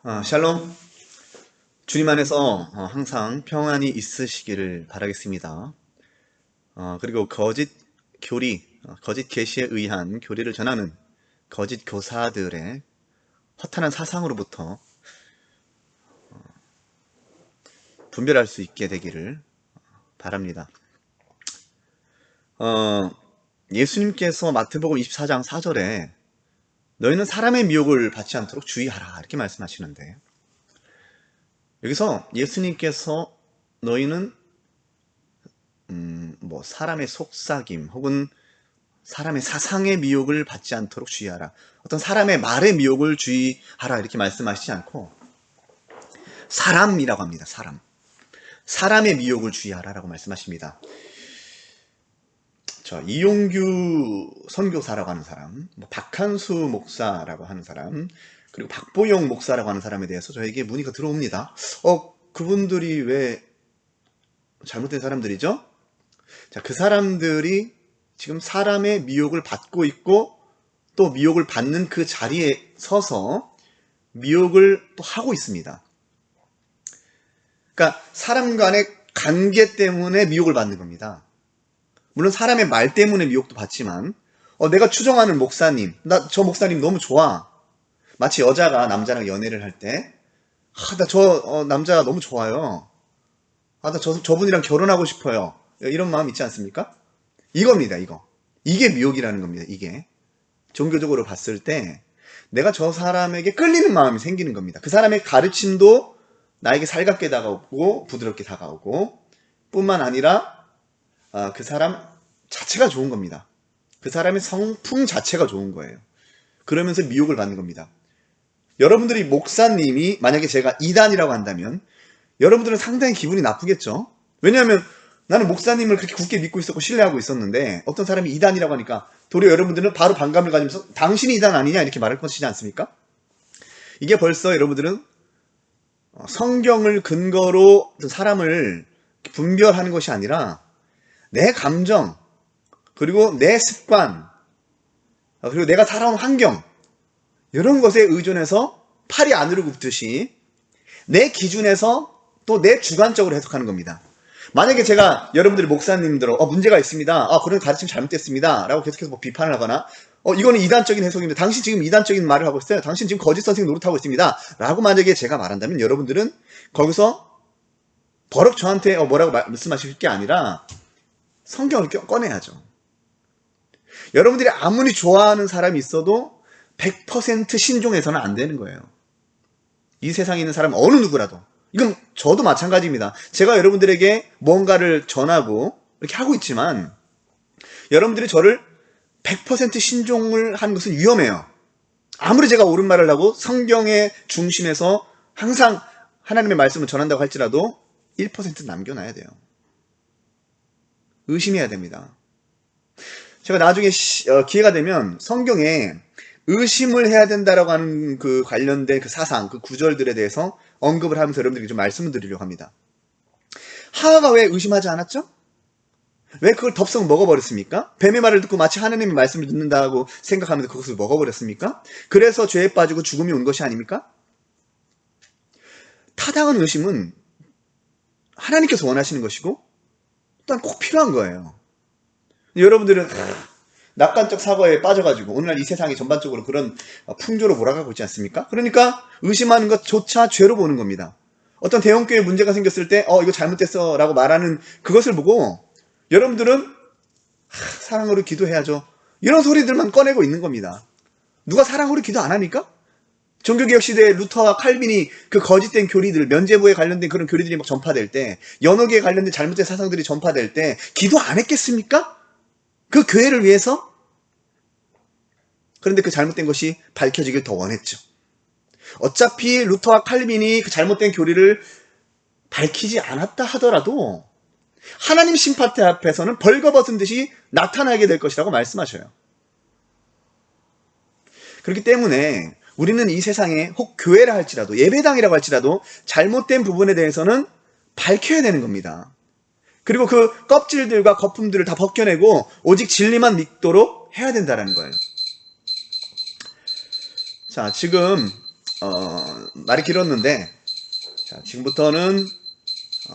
샬롬. 주님 안에서 항상 평안이 있으시기를 바라겠습니다. 그리고 거짓 교리, 거짓 계시에 의한 교리를 전하는 거짓 교사들의 허탄한 사상으로부터 분별할 수 있게 되기를 바랍니다. 예수님께서 마태복음 24장 4절에 너희는 사람의 미혹을 받지 않도록 주의하라 이렇게 말씀하시는데, 여기서 예수님께서 너희는 사람의 속삭임 혹은 사람의 사상의 미혹을 받지 않도록 주의하라, 어떤 사람의 말의 미혹을 주의하라 이렇게 말씀하시지 않고 사람이라고 합니다. 사람의 미혹을 주의하라라고 말씀하십니다. 이용규 선교사라고 하는 사람, 박한수 목사라고 하는 사람, 그리고 박보영 목사라고 하는 사람에 대해서 저에게 문의가 들어옵니다. 그분들이 왜 잘못된 사람들이죠? 그 사람들이 지금 사람의 미혹을 받고 있고 또 미혹을 받는 그 자리에 서서 미혹을 또 하고 있습니다. 그러니까 사람 간의 관계 때문에 미혹을 받는 겁니다. 물론 사람의 말 때문에 미혹도 받지만, 내가 추정하는 목사님, 나 저 목사님 너무 좋아. 마치 여자가 남자랑 연애를 할 때, 나 저 남자 너무 좋아요. 나 저분이랑 결혼하고 싶어요. 이런 마음 있지 않습니까? 이겁니다, 이거. 이게 미혹이라는 겁니다, 이게. 종교적으로 봤을 때 내가 저 사람에게 끌리는 마음이 생기는 겁니다. 그 사람의 가르침도 나에게 살갑게 다가오고 부드럽게 다가오고 뿐만 아니라 그 사람 자체가 좋은 겁니다. 그 사람의 성품 자체가 좋은 거예요. 그러면서 미혹을 받는 겁니다. 여러분들이 목사님이 만약에 제가 이단이라고 한다면 여러분들은 상당히 기분이 나쁘겠죠. 왜냐하면 나는 목사님을 그렇게 굳게 믿고 있었고 신뢰하고 있었는데 어떤 사람이 이단이라고 하니까 도리어 여러분들은 바로 반감을 가지면서 당신이 이단 아니냐 이렇게 말할 것이지 않습니까? 이게 벌써 여러분들은 성경을 근거로 사람을 분별하는 것이 아니라 내 감정, 그리고 내 습관, 그리고 내가 살아온 환경, 이런 것에 의존해서 팔이 안으로 굽듯이 내 기준에서 또 내 주관적으로 해석하는 겁니다. 만약에 제가 여러분들이 목사님들로 문제가 있습니다, 그런 가르침 잘못됐습니다 라고 계속해서 비판을 하거나 이거는 이단적인 해석인데 당신 지금 이단적인 말을 하고 있어요, 당신 지금 거짓 선생 노릇하고 있습니다 라고 만약에 제가 말한다면 여러분들은 거기서 버럭 저한테 뭐라고 말씀하실 게 아니라 성경을 꺼내야죠. 여러분들이 아무리 좋아하는 사람이 있어도 100% 신종해서는 안 되는 거예요. 이 세상에 있는 사람 어느 누구라도. 이건 저도 마찬가지입니다. 제가 여러분들에게 뭔가를 전하고 이렇게 하고 있지만 여러분들이 저를 100% 신종을 하는 것은 위험해요. 아무리 제가 옳은 말을 하고 성경의 중심에서 항상 하나님의 말씀을 전한다고 할지라도 1% 남겨놔야 돼요. 의심해야 됩니다. 제가 나중에 기회가 되면 성경에 의심을 해야 된다라고 하는 그 관련된 그 사상, 그 구절들에 대해서 언급을 하면서 여러분들에게 좀 말씀을 드리려고 합니다. 하와가 왜 의심하지 않았죠? 왜 그걸 덥석 먹어버렸습니까? 뱀의 말을 듣고 마치 하나님의 말씀을 듣는다고 생각하면서 그것을 먹어버렸습니까? 그래서 죄에 빠지고 죽음이 온 것이 아닙니까? 타당한 의심은 하나님께서 원하시는 것이고 또한 꼭 필요한 거예요. 여러분들은 낙관적 사고에 빠져가지고 오늘날 이 세상이 전반적으로 그런 풍조로 몰아가고 있지 않습니까? 그러니까 의심하는 것조차 죄로 보는 겁니다. 어떤 대형교회에 문제가 생겼을 때 이거 잘못됐어 라고 말하는 그것을 보고 여러분들은 사랑으로 기도해야죠, 이런 소리들만 꺼내고 있는 겁니다. 누가 사랑으로 기도 안 합니까? 종교개혁 시대에 루터와 칼빈이 그 거짓된 교리들, 면죄부에 관련된 그런 교리들이 막 전파될 때, 연옥에 관련된 잘못된 사상들이 전파될 때 기도 안 했겠습니까? 그 교회를 위해서? 그런데 그 잘못된 것이 밝혀지길 더 원했죠. 어차피 루터와 칼빈이 그 잘못된 교리를 밝히지 않았다 하더라도 하나님 심판대 앞에서는 벌거벗은 듯이 나타나게 될 것이라고 말씀하셔요. 그렇기 때문에 우리는 이 세상에 혹 교회라 할지라도 예배당이라고 할지라도 잘못된 부분에 대해서는 밝혀야 되는 겁니다. 그리고 그 껍질들과 거품들을 다 벗겨내고 오직 진리만 믿도록 해야 된다는 거예요. 자, 지금 말이 길었는데, 자, 지금부터는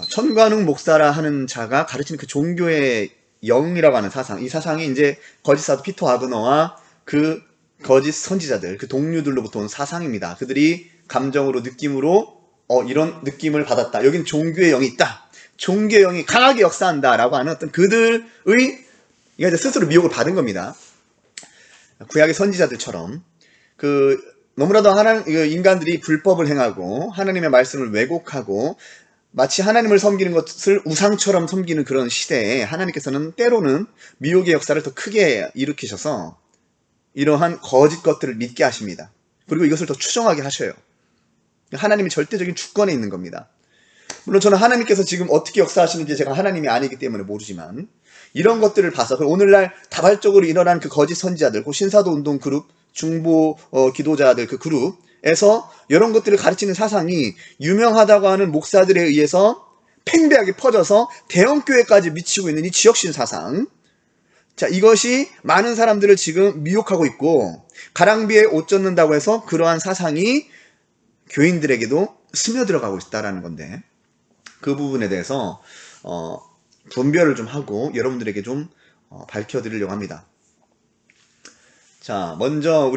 천관웅 목사라 하는 자가 가르치는 그 종교의 영이라고 하는 사상, 이 사상이 이제 거짓 사도 피터 와그너와 그 거짓 선지자들, 그 동료들로부터 온 사상입니다. 그들이 감정으로, 느낌으로 이런 느낌을 받았다. 여긴 종교의 영이 있다. 종교의 영이 강하게 역사한다. 라고 하는 어떤 그들의 이제 스스로 미혹을 받은 겁니다. 구약의 선지자들처럼 너무나도 인간들이 불법을 행하고 하나님의 말씀을 왜곡하고 마치 하나님을 섬기는 것을 우상처럼 섬기는 그런 시대에 하나님께서는 때로는 미혹의 역사를 더 크게 일으키셔서 이러한 거짓 것들을 믿게 하십니다. 그리고 이것을 더 추종하게 하셔요. 하나님의 절대적인 주권에 있는 겁니다. 물론 저는 하나님께서 지금 어떻게 역사하시는지 제가 하나님이 아니기 때문에 모르지만 이런 것들을 봐서 오늘날 다발적으로 일어난 그 거짓 선지자들, 그 신사도 운동 그룹, 중보 기도자들 그 그룹에서 이런 것들을 가르치는 사상이 유명하다고 하는 목사들에 의해서 팽배하게 퍼져서 대형교회까지 미치고 있는 이 지역신 사상, 자, 이것이 많은 사람들을 지금 미혹하고 있고 가랑비에 옷 젖는다고 해서 그러한 사상이 교인들에게도 스며들어가고 있다는 건데, 그 부분에 대해서 분별을 좀 하고 여러분들에게 좀 밝혀드리려고 합니다. 자, 먼저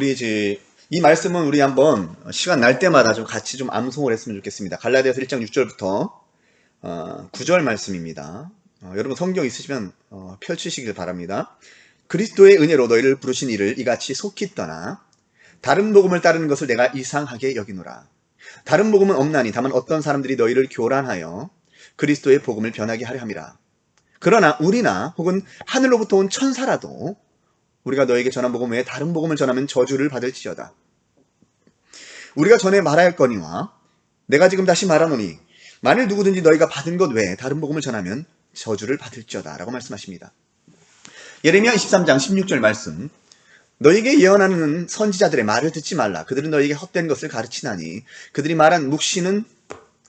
이 말씀은 우리 한번 시간 날 때마다 좀 같이 좀 암송을 했으면 좋겠습니다. 갈라디아서 1장 6절부터 9절 말씀입니다. 여러분 성경 있으시면 펼치시길 바랍니다. 그리스도의 은혜로 너희를 부르신 이를 이같이 속히 떠나 다른 복음을 따르는 것을 내가 이상하게 여기노라. 다른 복음은 없나니 다만 어떤 사람들이 너희를 교란하여 그리스도의 복음을 변하게 하려 함이라. 그러나 우리나 혹은 하늘로부터 온 천사라도 우리가 너에게 전한 복음 외에 다른 복음을 전하면 저주를 받을지어다. 우리가 전에 말하였거니와 내가 지금 다시 말하노니 만일 누구든지 너희가 받은 것 외에 다른 복음을 전하면 저주를 받을지어다 라고 말씀하십니다. 예레미야 23장 16절 말씀, 너희에게 예언하는 선지자들의 말을 듣지 말라. 그들은 너희에게 헛된 것을 가르치나니 그들이 말한 묵시는,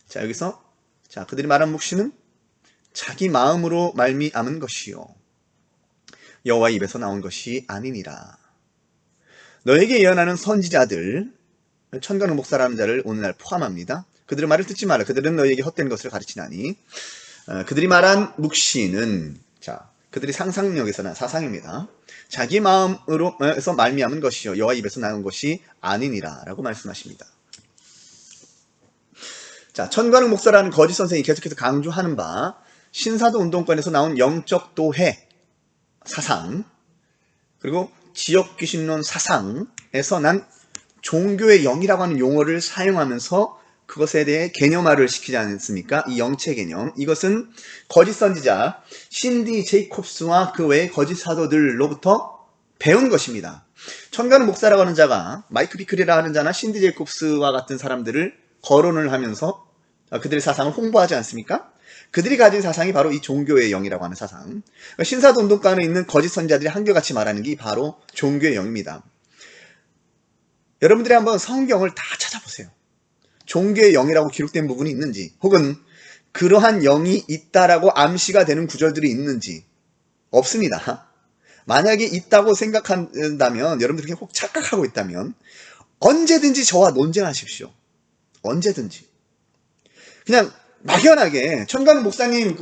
자 여기서 그들이 말한 묵시는 자기 마음으로 말미암은 것이요 여호와 입에서 나온 것이 아니니라. 너에게 예언하는 선지자들, 천간욱 목사라는 자를 오늘날 포함합니다. 그들의 말을 듣지 말라. 그들은 너희에게 헛된 것을 가르치나니 그들이 말한 묵시는, 자 그들이 상상력에서 난 사상입니다. 자기 마음으로서 말미암은 것이요 여호와 입에서 나온 것이 아니니라 라고 말씀하십니다. 자, 천관욱 목사라는 거짓 선생이 계속해서 강조하는 바 신사도 운동권에서 나온 영적 도회 사상, 그리고 지역 귀신론 사상에서 난 종교의 영이라고 하는 용어를 사용하면서 그것에 대해 개념화를 시키지 않습니까? 이 영체 개념, 이것은 거짓 선지자 신디 제이콥스와 그 외의 거짓 사도들로부터 배운 것입니다. 천간욱 목사라고 하는 자가 마이크 비클리라 하는 자나 신디 제이콥스와 같은 사람들을 거론을 하면서 그들의 사상을 홍보하지 않습니까? 그들이 가진 사상이 바로 이 종교의 영이라고 하는 사상. 신사도 운동권에 있는 거짓 선지자들이 한결같이 말하는 게 바로 종교의 영입니다. 여러분들이 한번 성경을 다 찾아보세요. 종교의 영이라고 기록된 부분이 있는지, 혹은 그러한 영이 있다라고 암시가 되는 구절들이 있는지 없습니다. 만약에 있다고 생각한다면, 여러분들이 혹 착각하고 있다면 언제든지 저와 논쟁하십시오. 언제든지. 그냥 막연하게 천간욱 목사님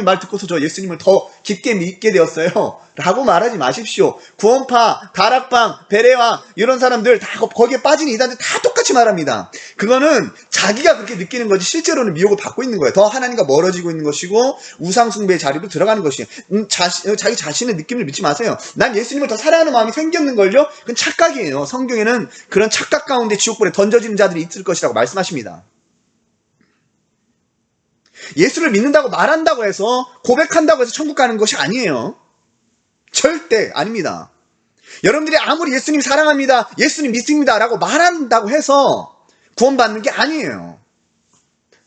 말 듣고서 저 예수님을 더 깊게 믿게 되었어요 라고 말하지 마십시오. 구원파, 다락방, 베레와 이런 사람들 다 거기에 빠진 이단들 다 똑같이 말합니다. 그거는 자기가 그렇게 느끼는 거지 실제로는 미혹을 받고 있는 거예요. 더 하나님과 멀어지고 있는 것이고 우상숭배의 자리로 들어가는 것이에요. 자기 자신의 느낌을 믿지 마세요. 난 예수님을 더 사랑하는 마음이 생겼는걸요? 그건 착각이에요. 성경에는 그런 착각 가운데 지옥불에 던져지는 자들이 있을 것이라고 말씀하십니다. 예수를 믿는다고 말한다고 해서, 고백한다고 해서 천국 가는 것이 아니에요. 절대 아닙니다. 여러분들이 아무리 예수님 사랑합니다, 예수님 믿습니다 라고 말한다고 해서 구원받는 게 아니에요.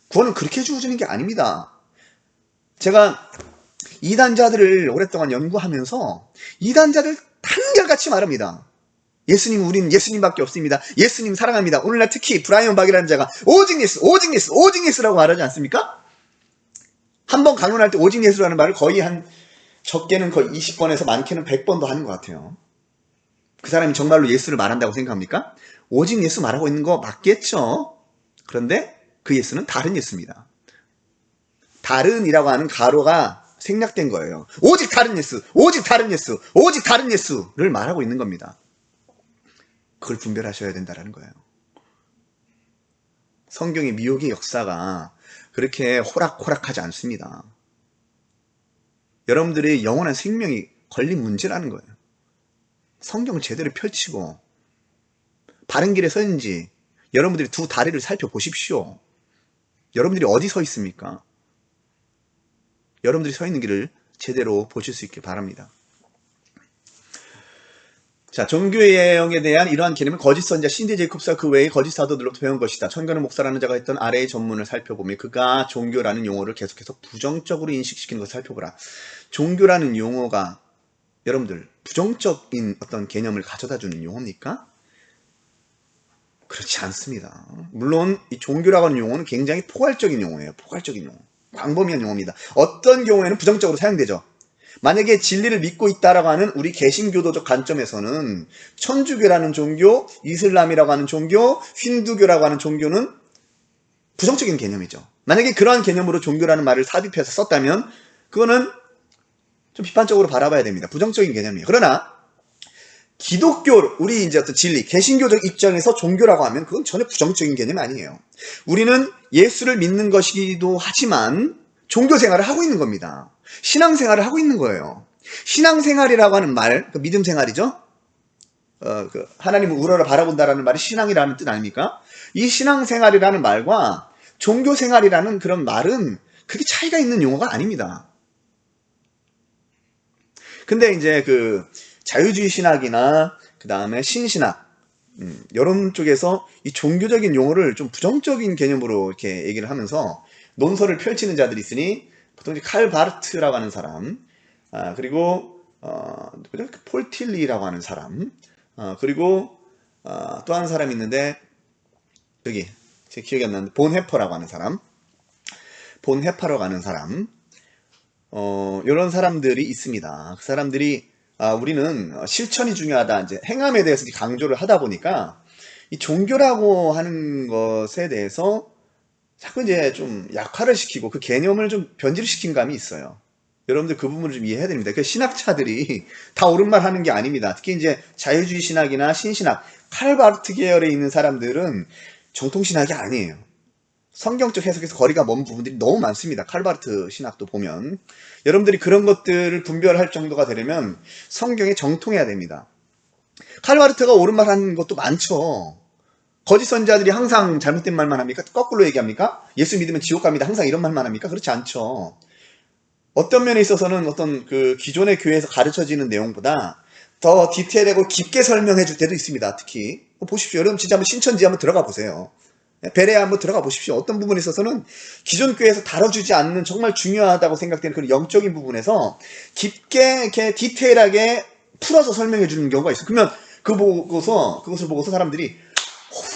구원은 그렇게 주어지는 게 아닙니다. 제가 이단자들을 오랫동안 연구하면서 이단자들 한결같이 말합니다. 우리는 예수님밖에 없습니다. 예수님 사랑합니다. 오늘날 특히 브라이언 박이라는 자가 오직 예수, 오직 예수, 오직 예수라고 말하지 않습니까? 한번 강론할 때 오직 예수라는 말을 거의 적게는 거의 20번에서 많게는 100번도 하는 것 같아요. 그 사람이 정말로 예수를 말한다고 생각합니까? 오직 예수 말하고 있는 거 맞겠죠? 그런데 그 예수는 다른 예수입니다. 다른이라고 하는 가로가 생략된 거예요. 오직 다른 예수, 오직 다른 예수, 오직 다른 예수를 말하고 있는 겁니다. 그걸 분별하셔야 된다는 거예요. 성경의 미혹의 역사가 그렇게 호락호락하지 않습니다. 여러분들의 영원한 생명이 걸린 문제라는 거예요. 성경을 제대로 펼치고 바른 길에 서 있는지 여러분들이 두 다리를 살펴보십시오. 여러분들이 어디 서 있습니까? 여러분들이 서 있는 길을 제대로 보실 수 있길 바랍니다. 자, 종교의 영에 대한 이러한 개념은 거짓 선지자 신디 제이콥스와 그 외의 거짓 사도들로부터 배운 것이다. 천가는 목사라는 자가 했던 아래의 전문을 살펴보며 그가 종교라는 용어를 계속해서 부정적으로 인식시키는 것을 살펴보라. 종교라는 용어가 여러분들 부정적인 어떤 개념을 가져다주는 용어입니까? 그렇지 않습니다. 물론 이 종교라고 하는 용어는 굉장히 포괄적인 용어예요. 포괄적인 용어. 광범위한 용어입니다. 어떤 경우에는 부정적으로 사용되죠. 만약에 진리를 믿고 있다라고 하는 우리 개신교도적 관점에서는 천주교라는 종교, 이슬람이라고 하는 종교, 힌두교라고 하는 종교는 부정적인 개념이죠. 만약에 그러한 개념으로 종교라는 말을 삽입해서 썼다면 그거는 좀 비판적으로 바라봐야 됩니다. 부정적인 개념이에요. 그러나 기독교, 우리 이제 어떤 진리, 개신교적 입장에서 종교라고 하면 그건 전혀 부정적인 개념이 아니에요. 우리는 예수를 믿는 것이기도 하지만 종교 생활을 하고 있는 겁니다. 신앙 생활을 하고 있는 거예요. 신앙 생활이라고 하는 말, 그 믿음 생활이죠. 하나님을 우러러 바라본다라는 말이 신앙이라는 뜻 아닙니까? 이 신앙 생활이라는 말과 종교 생활이라는 그런 말은 그게 차이가 있는 용어가 아닙니다. 근데 이제 그 자유주의 신학이나 그 다음에 신신학 이런 쪽에서 이 종교적인 용어를 좀 부정적인 개념으로 이렇게 얘기를 하면서 논설을 펼치는 자들이 있으니 보통 이제 칼 바르트라고 하는 사람, 그리고 폴 틸리라고 하는 사람, 그리고 또 한 사람이 있는데 여기 제 기억이 안 나는데 본 해퍼라고 하는 사람, 본 해퍼라고 하는 사람, 이런 사람들이 있습니다. 그 사람들이 우리는 실천이 중요하다, 이제 행함에 대해서 강조를 하다 보니까 이 종교라고 하는 것에 대해서 자꾸 이제 좀 약화를 시키고 그 개념을 좀 변질을 시킨 감이 있어요. 여러분들 그 부분을 좀 이해해야 됩니다. 그 신학자들이 다 옳은 말 하는 게 아닙니다. 특히 이제 자유주의 신학이나 신신학, 칼바르트 계열에 있는 사람들은 정통신학이 아니에요. 성경적 해석에서 거리가 먼 부분들이 너무 많습니다. 칼바르트 신학도 보면. 여러분들이 그런 것들을 분별할 정도가 되려면 성경에 정통해야 됩니다. 칼바르트가 옳은 말 하는 것도 많죠. 거짓 선지자들이 항상 잘못된 말만 합니까? 거꾸로 얘기합니까? 예수 믿으면 지옥 갑니다. 항상 이런 말만 합니까? 그렇지 않죠. 어떤 면에 있어서는 어떤 그 기존의 교회에서 가르쳐지는 내용보다 더 디테일하고 깊게 설명해 줄 때도 있습니다. 특히 보십시오. 여러분 진짜 한번 신천지 한번 들어가 보세요. 베레아 한번 들어가 보십시오. 어떤 부분에 있어서는 기존 교회에서 다뤄주지 않는 정말 중요하다고 생각되는 그런 영적인 부분에서 깊게 이렇게 디테일하게 풀어서 설명해 주는 경우가 있어요. 그러면 그것을 보고서 사람들이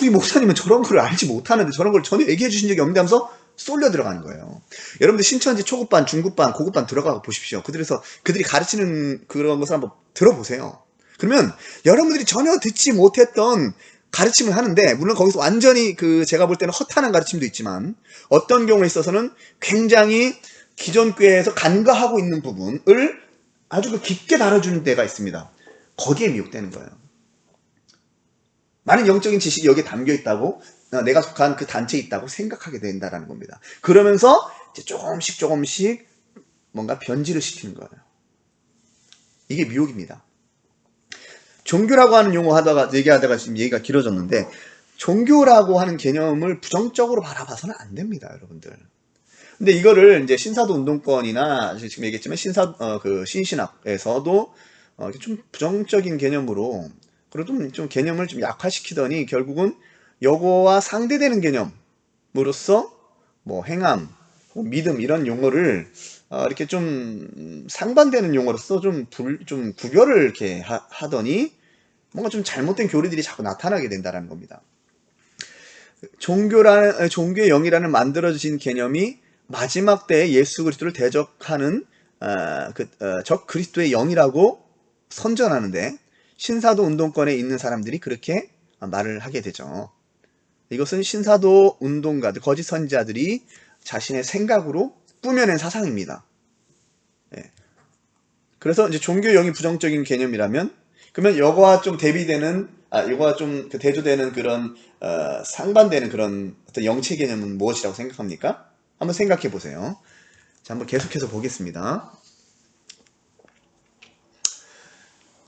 우리 목사님은 저런 걸 알지 못하는데 저런 걸 전혀 얘기해 주신 적이 없는데 하면서 쏠려 들어가는 거예요. 여러분들 신천지 초급반, 중급반, 고급반 들어가 보십시오. 그들이 가르치는 그런 것을 한번 들어보세요. 그러면 여러분들이 전혀 듣지 못했던 가르침을 하는데, 물론 거기서 완전히 제가 볼 때는 허탄한 가르침도 있지만 어떤 경우에 있어서는 굉장히 기존 교회에서 간과하고 있는 부분을 아주 깊게 다뤄주는 데가 있습니다. 거기에 미혹되는 거예요. 많은 영적인 지식이 여기에 담겨 있다고, 내가 속한 그 단체에 있다고 생각하게 된다는 겁니다. 그러면서 이제 조금씩 뭔가 변질을 시키는 거예요. 이게 미혹입니다. 종교라고 하는 용어 얘기하다가 지금 얘기가 길어졌는데, 종교라고 하는 개념을 부정적으로 바라봐서는 안 됩니다, 여러분들. 근데 이거를 이제 신사도 운동권이나 지금 얘기했지만 신신학에서도 좀 부정적인 개념으로, 그리고 좀 개념을 좀 약화시키더니 결국은 요거와 상대되는 개념으로서 뭐 행함, 믿음 이런 용어를 이렇게 좀 상반되는 용어로서 좀 구별을 이렇게 하더니 뭔가 좀 잘못된 교리들이 자꾸 나타나게 된다는 겁니다. 종교의 영이라는 만들어진 개념이 마지막 때에 예수 그리스도를 대적하는 적 그리스도의 영이라고 선전하는데, 신사도 운동권에 있는 사람들이 그렇게 말을 하게 되죠. 이것은 신사도 운동가들, 거짓 선지자들이 자신의 생각으로 꾸며낸 사상입니다. 예. 그래서 이제 종교의 영이 부정적인 개념이라면, 그러면 이거와 좀 대비되는, 이거와 좀 대조되는 그런 상반되는 그런 어떤 영체 개념은 무엇이라고 생각합니까? 한번 생각해 보세요. 자, 한번 계속해서 보겠습니다.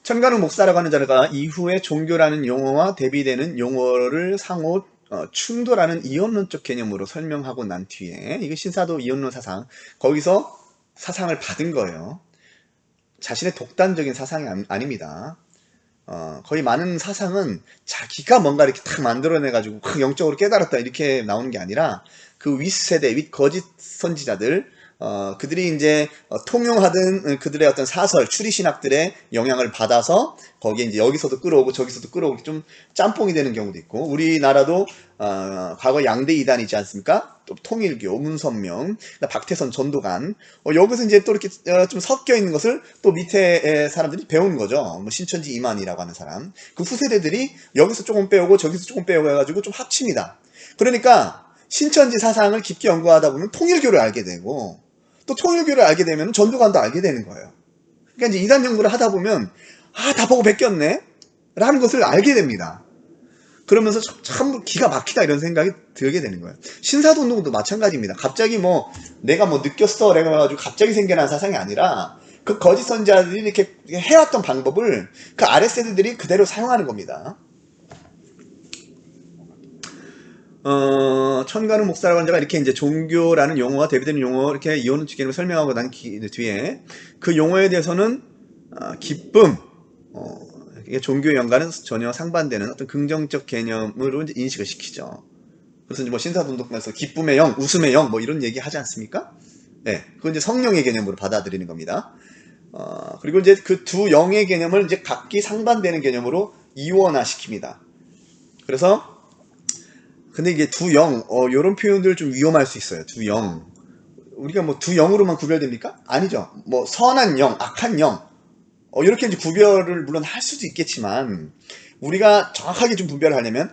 천가능 목사라고 하는 자가 이후에 종교라는 용어와 대비되는 용어를 상호 충돌하는 이원론적 개념으로 설명하고 난 뒤에, 이게 신사도 이원론 사상, 거기서 사상을 받은 거예요. 자신의 독단적인 사상이 아닙니다. 거의 많은 사상은 자기가 뭔가 이렇게 탁 만들어내가지고 영적으로 깨달았다 이렇게 나오는 게 아니라, 그 윗세대, 윗거짓 선지자들, 그들이 이제 통용하던 그들의 어떤 사설, 추리신학들의 영향을 받아서 거기에 이제 여기서도 끌어오고 저기서도 끌어오고 좀 짬뽕이 되는 경우도 있고, 우리나라도 과거 양대 이단이지 않습니까? 또 통일교, 문선명, 박태선, 전도관, 여기서 이제 또 이렇게 좀 섞여 있는 것을 또 밑에 사람들이 배우는 거죠. 뭐 신천지 이만이라고 하는 사람, 그 후세대들이 여기서 조금 빼오고 저기서 조금 빼오고 해가지고 좀 합칩니다. 그러니까 신천지 사상을 깊게 연구하다 보면 통일교를 알게 되고, 또 통일교를 알게 되면 전도관도 알게 되는 거예요. 그러니까 이제 이단 연구를 하다 보면 다 보고 베꼈네 라는 것을 알게 됩니다. 그러면서 참 기가 막히다 이런 생각이 들게 되는 거예요. 신사도 운동도 마찬가지입니다. 갑자기 뭐 내가 뭐 느꼈어 라고 해가지고 갑자기 생겨난 사상이 아니라, 그 거짓 선지자들이 이렇게 해왔던 방법을 그 아랫세대들이 그대로 사용하는 겁니다. 천가능 목사라고 하는 자가 이렇게 이제 종교라는 용어와 대비되는 용어, 이렇게 이원론적 개념을 설명하고 난 뒤에 그 용어에 대해서는 기쁨, 이게 종교의 영과는 전혀 상반되는 어떤 긍정적 개념으로 이제 인식을 시키죠. 그래서 이제 뭐 신사분독에서 기쁨의 영, 웃음의 영, 뭐 이런 얘기 하지 않습니까? 네, 그건 이제 성령의 개념으로 받아들이는 겁니다. 그리고 이제 그 두 영의 개념을 이제 각기 상반되는 개념으로 이원화시킵니다. 그래서 근데 이게 두 영, 요런 표현들 좀 위험할 수 있어요. 두 영. 우리가 뭐 두 영으로만 구별됩니까? 아니죠. 뭐 선한 영, 악한 영, 이렇게 이제 구별을 물론 할 수도 있겠지만, 우리가 정확하게 좀 구별을 하려면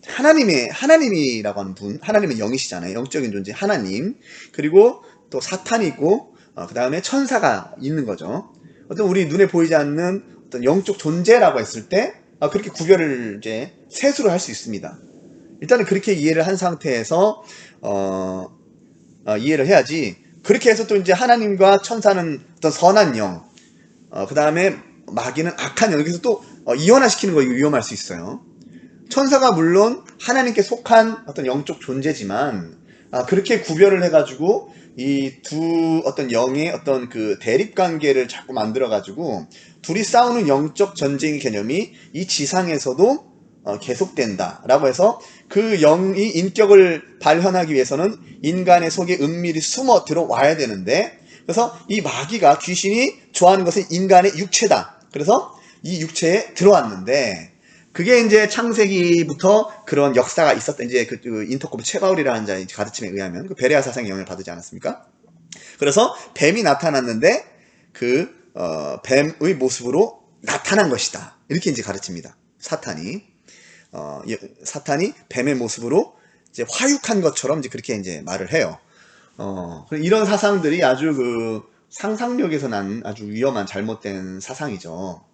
하나님이라고 하는 분, 하나님은 영이시잖아요. 영적인 존재 하나님, 그리고 또 사탄이 있고, 그 다음에 천사가 있는 거죠. 어떤 우리 눈에 보이지 않는 어떤 영적 존재라고 했을 때 그렇게 구별을 이제 세수를 할 수 있습니다. 일단은 그렇게 이해를 한 상태에서 이해를 해야지. 그렇게 해서 또 이제 하나님과 천사는 어떤 선한 영, 그 다음에 마귀는 악한 영, 여기서 또 이원화시키는 거, 이거 위험할 수 있어요. 천사가 물론 하나님께 속한 어떤 영적 존재지만, 그렇게 구별을 해가지고 이 두 어떤 영의 어떤 그 대립 관계를 자꾸 만들어가지고 둘이 싸우는 영적 전쟁의 개념이 이 지상에서도 계속된다라고 해서, 그 영이 인격을 발현하기 위해서는 인간의 속에 은밀히 숨어 들어와야 되는데, 그래서 이 마귀가, 귀신이 좋아하는 것은 인간의 육체다. 그래서 이 육체에 들어왔는데, 그게 이제 창세기부터 그런 역사가 있었다. 이제 그 인터코프 최가울이라는 자의 가르침에 의하면 그 베레아 사상의 영향을 받지 않았습니까? 그래서 뱀이 나타났는데 그 뱀의 모습으로 나타난 것이다. 이렇게 이제 가르칩니다. 사탄이 뱀의 모습으로 이제 화육한 것처럼 이제 그렇게 이제 말을 해요. 이런 사상들이 아주 그 상상력에서 난 아주 위험한 잘못된 사상이죠.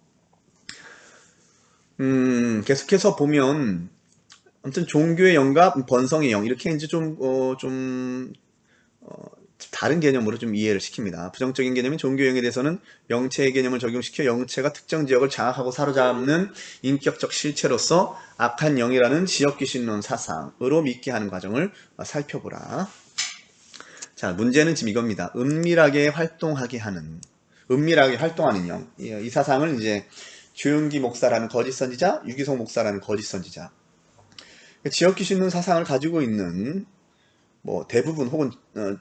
계속해서 보면 아무튼 종교의 영과 번성의 영, 이렇게 이제 다른 개념으로 좀 이해를 시킵니다. 부정적인 개념인 종교의 영에 대해서는 영체의 개념을 적용시켜 영체가 특정 지역을 장악하고 사로잡는 인격적 실체로서 악한 영이라는 지역귀신론 사상으로 믿게 하는 과정을 살펴보라. 자, 문제는 지금 이겁니다. 은밀하게 활동하는 영. 이 사상을 이제 조용기 목사라는 거짓 선지자, 유기성 목사라는 거짓 선지자, 지역귀신론 사상을 가지고 있는 뭐 대부분 혹은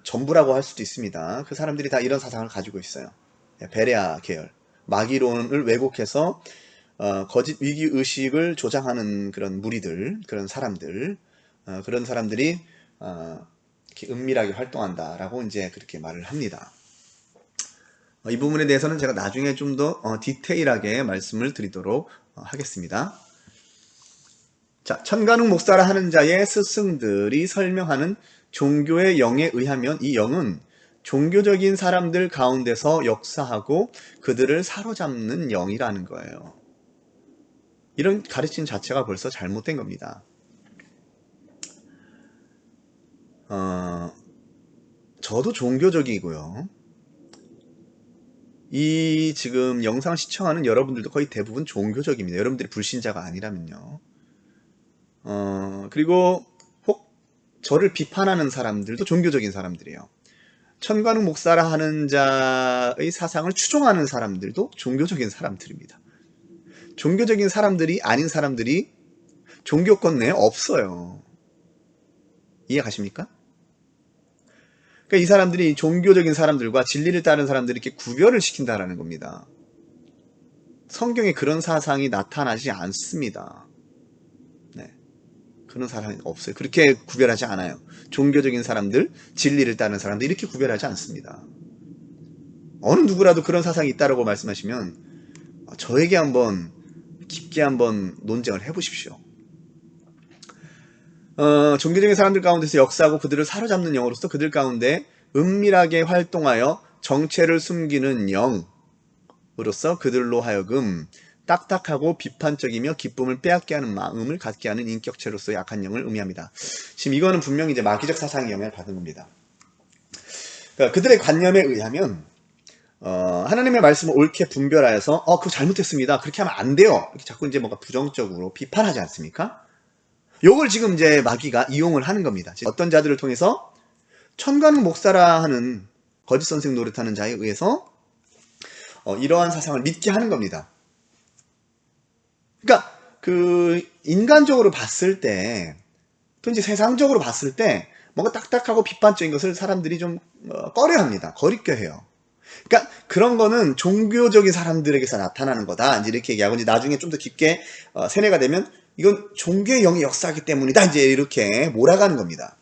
전부라고 할 수도 있습니다. 그 사람들이 다 이런 사상을 가지고 있어요. 베레아 계열, 마귀론을 왜곡해서 거짓 위기의식을 조장하는 그런 무리들, 그런 사람들이 이렇게 은밀하게 활동한다라고 이제 그렇게 말을 합니다. 이 부분에 대해서는 제가 나중에 좀 더 디테일하게 말씀을 드리도록 하겠습니다. 자, 천간욱 목사라 하는 자의 스승들이 설명하는 종교의 영에 의하면 이 영은 종교적인 사람들 가운데서 역사하고 그들을 사로잡는 영이라는 거예요. 이런 가르침 자체가 벌써 잘못된 겁니다. 저도 종교적이고요. 이 지금 영상 시청하는 여러분들도 거의 대부분 종교적입니다. 여러분들이 불신자가 아니라면요. 그리고 혹 저를 비판하는 사람들도 종교적인 사람들이에요. 천간욱 목사라 하는 자의 사상을 추종하는 사람들도 종교적인 사람들입니다. 종교적인 사람들이 아닌 사람들이 종교권 내에 없어요. 이해 가십니까? 그러니까 이 사람들이 종교적인 사람들과 진리를 따르는 사람들이 이렇게 구별을 시킨다라는 겁니다. 성경에 그런 사상이 나타나지 않습니다. 네. 그런 사상이 없어요. 그렇게 구별하지 않아요. 종교적인 사람들, 진리를 따르는 사람들 이렇게 구별하지 않습니다. 어느 누구라도 그런 사상이 있다라고 말씀하시면 저에게 한번 깊게 한번 논쟁을 해보십시오. 종교적인 사람들 가운데서 역사하고 그들을 사로잡는 영으로서 그들 가운데 은밀하게 활동하여 정체를 숨기는 영으로서 그들로 하여금 딱딱하고 비판적이며 기쁨을 빼앗게 하는 마음을 갖게 하는 인격체로서의 악한 영을 의미합니다. 지금 이거는 분명히 이제 마귀적 사상의 영향을 받은 겁니다. 그러니까 그들의 관념에 의하면 하나님의 말씀을 옳게 분별하여서 그거 잘못했습니다. 그렇게 하면 안 돼요. 이렇게 자꾸 이제 뭔가 부정적으로 비판하지 않습니까? 요걸 지금 이제 마귀가 이용을 하는 겁니다. 어떤 자들을 통해서 천간욱 목사라 하는 거짓 선생 노릇하는 자에 의해서 이러한 사상을 믿게 하는 겁니다. 그러니까 그 인간적으로 봤을 때, 또 이제 세상적으로 봤을 때 뭔가 딱딱하고 비판적인 것을 사람들이 좀 꺼려합니다. 거리껴해요. 그러니까 그런 거는 종교적인 사람들에게서 나타나는 거다. 이제 이렇게 얘기하고 이제 나중에 좀 더 깊게 세뇌가 되면 이건 종교의 영이 역사하기 때문이다. 이제 이렇게 몰아가는 겁니다.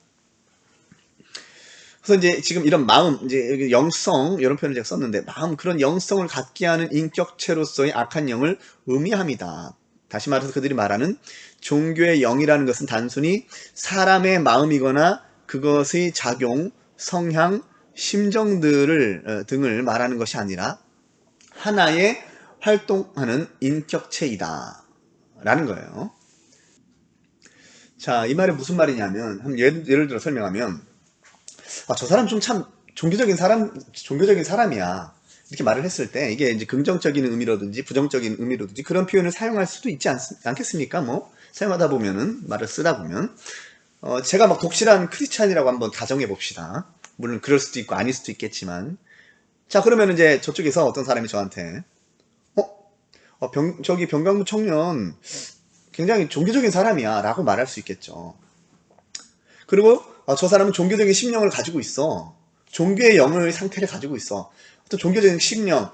그래서 이제 지금 이런 마음, 이제 영성 이런 표현을 제가 썼는데 마음 그런 영성을 갖게 하는 인격체로서의 악한 영을 의미합니다. 다시 말해서 그들이 말하는 종교의 영이라는 것은 단순히 사람의 마음이거나 그것의 작용, 성향, 심정들을 등을 말하는 것이 아니라 하나의 활동하는 인격체이다 라는 거예요. 자, 이 말이 무슨 말이냐면 예를 들어 설명하면 저 사람 좀 참 종교적인 사람이야 이렇게 말을 했을 때 이게 이제 긍정적인 의미로든지 부정적인 의미로든지 그런 표현을 사용할 수도 있지 않겠습니까? 뭐 사용하다 보면은 말을 쓰다 보면 제가 막 독실한 크리스찬이라고 한번 가정해 봅시다. 물론 그럴 수도 있고 아닐 수도 있겠지만 자 그러면 이제 저쪽에서 어떤 사람이 저한테 저기 병강무 청년 굉장히 종교적인 사람이야 라고 말할 수 있겠죠. 그리고 저 사람은 종교적인 심령을 가지고 있어. 종교의 영의 상태를 가지고 있어. 또 종교적인 심령,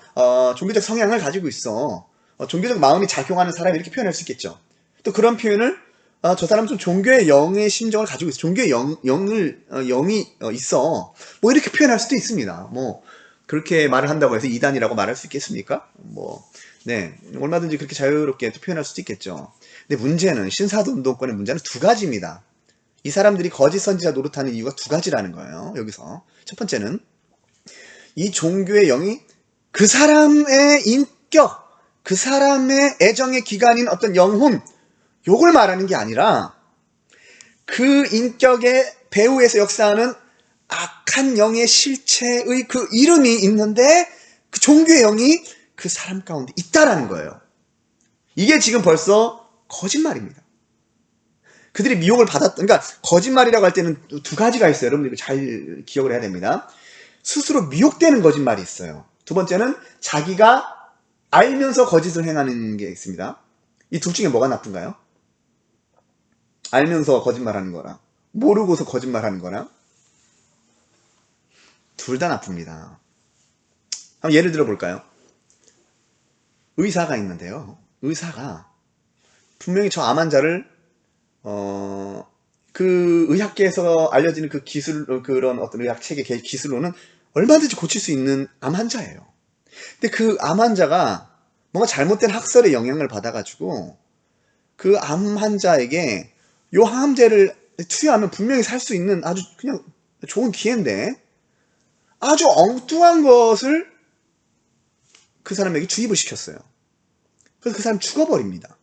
종교적 성향을 가지고 있어. 종교적 마음이 작용하는 사람 이렇게 표현할 수 있겠죠. 또 그런 표현을 저 사람은 좀 종교의 영의 심정을 가지고 있어. 종교의 영이 있어. 뭐 이렇게 표현할 수도 있습니다. 뭐 그렇게 말을 한다고 해서 이단이라고 말할 수 있겠습니까? 네, 얼마든지 그렇게 자유롭게 표현할 수도 있겠죠. 근데 문제는 신사운동권의 문제는 두 가지입니다. 이 사람들이 거짓 선지자 노릇하는 이유가 두 가지라는 거예요. 여기서 첫 번째는 이 종교의 영이 그 사람의 인격, 그 사람의 애정의 기관인 어떤 영혼 요걸 말하는 게 아니라 그 인격의 배후에서 역사하는 악한 영의 실체의 그 이름이 있는데 그 종교의 영이 그 사람 가운데 있다라는 거예요. 이게 지금 벌써 거짓말입니다. 그들이 미혹을 그러니까 거짓말이라고 할 때는 두 가지가 있어요. 여러분들 잘 기억을 해야 됩니다. 스스로 미혹되는 거짓말이 있어요. 두 번째는 자기가 알면서 거짓을 행하는 게 있습니다. 이 둘 중에 뭐가 나쁜가요? 알면서 거짓말하는 거랑 모르고서 거짓말하는 거랑 둘 다 나쁩니다. 한번 예를 들어 볼까요? 의사가 있는데요. 의사가 분명히 저 암 환자를 그 의학계에서 알려지는 그 기술, 그런 어떤 의학 체계 기술로는 얼마든지 고칠 수 있는 암 환자예요. 근데 그 암 환자가 뭔가 잘못된 학설의 영향을 받아가지고 그 암 환자에게 요 항암제를 투여하면 분명히 살 수 있는 아주 그냥 좋은 기회인데 아주 엉뚱한 것을 그 사람에게 주입을 시켰어요. 그래서 그 사람 죽어버립니다.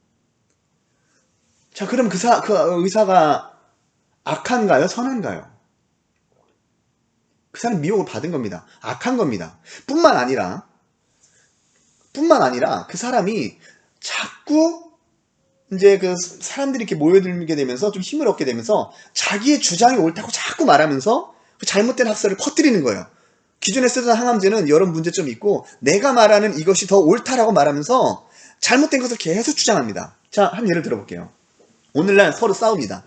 자, 그럼 그 의사가 악한가요? 선한가요? 그 사람 미혹을 받은 겁니다. 악한 겁니다. 뿐만 아니라 그 사람이 자꾸 이제 그 사람들이 이렇게 모여들게 되면서 좀 힘을 얻게 되면서 자기의 주장이 옳다고 자꾸 말하면서 그 잘못된 학설을 퍼뜨리는 거예요. 기존에 쓰던 항암제는 여러 문제점이 있고 내가 말하는 이것이 더 옳다라고 말하면서 잘못된 것을 계속 주장합니다. 자, 한 예를 들어볼게요. 오늘날 서로 싸웁니다.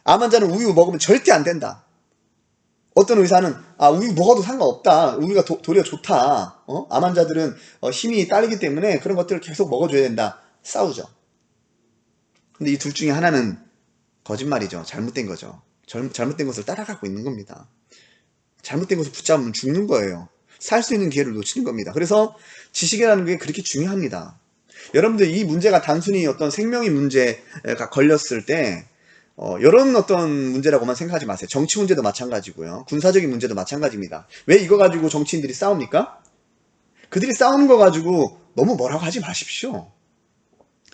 암 환자는 우유 먹으면 절대 안 된다. 어떤 의사는 우유 먹어도 상관없다. 우유가 도리어 좋다. 암 환자들은 힘이 딸리기 때문에 그런 것들을 계속 먹어줘야 된다. 싸우죠. 근데 이 둘 중에 하나는 거짓말이죠. 잘못된 거죠. 잘못된 것을 따라가고 있는 겁니다. 잘못된 것을 붙잡으면 죽는 거예요. 살 수 있는 기회를 놓치는 겁니다. 그래서 지식이라는 게 그렇게 중요합니다. 여러분들 이 문제가 단순히 어떤 생명의 문제가 걸렸을 때 이런 어떤 문제라고만 생각하지 마세요. 정치 문제도 마찬가지고요. 군사적인 문제도 마찬가지입니다. 왜 이거 가지고 정치인들이 싸웁니까? 그들이 싸우는 거 가지고 너무 뭐라고 하지 마십시오.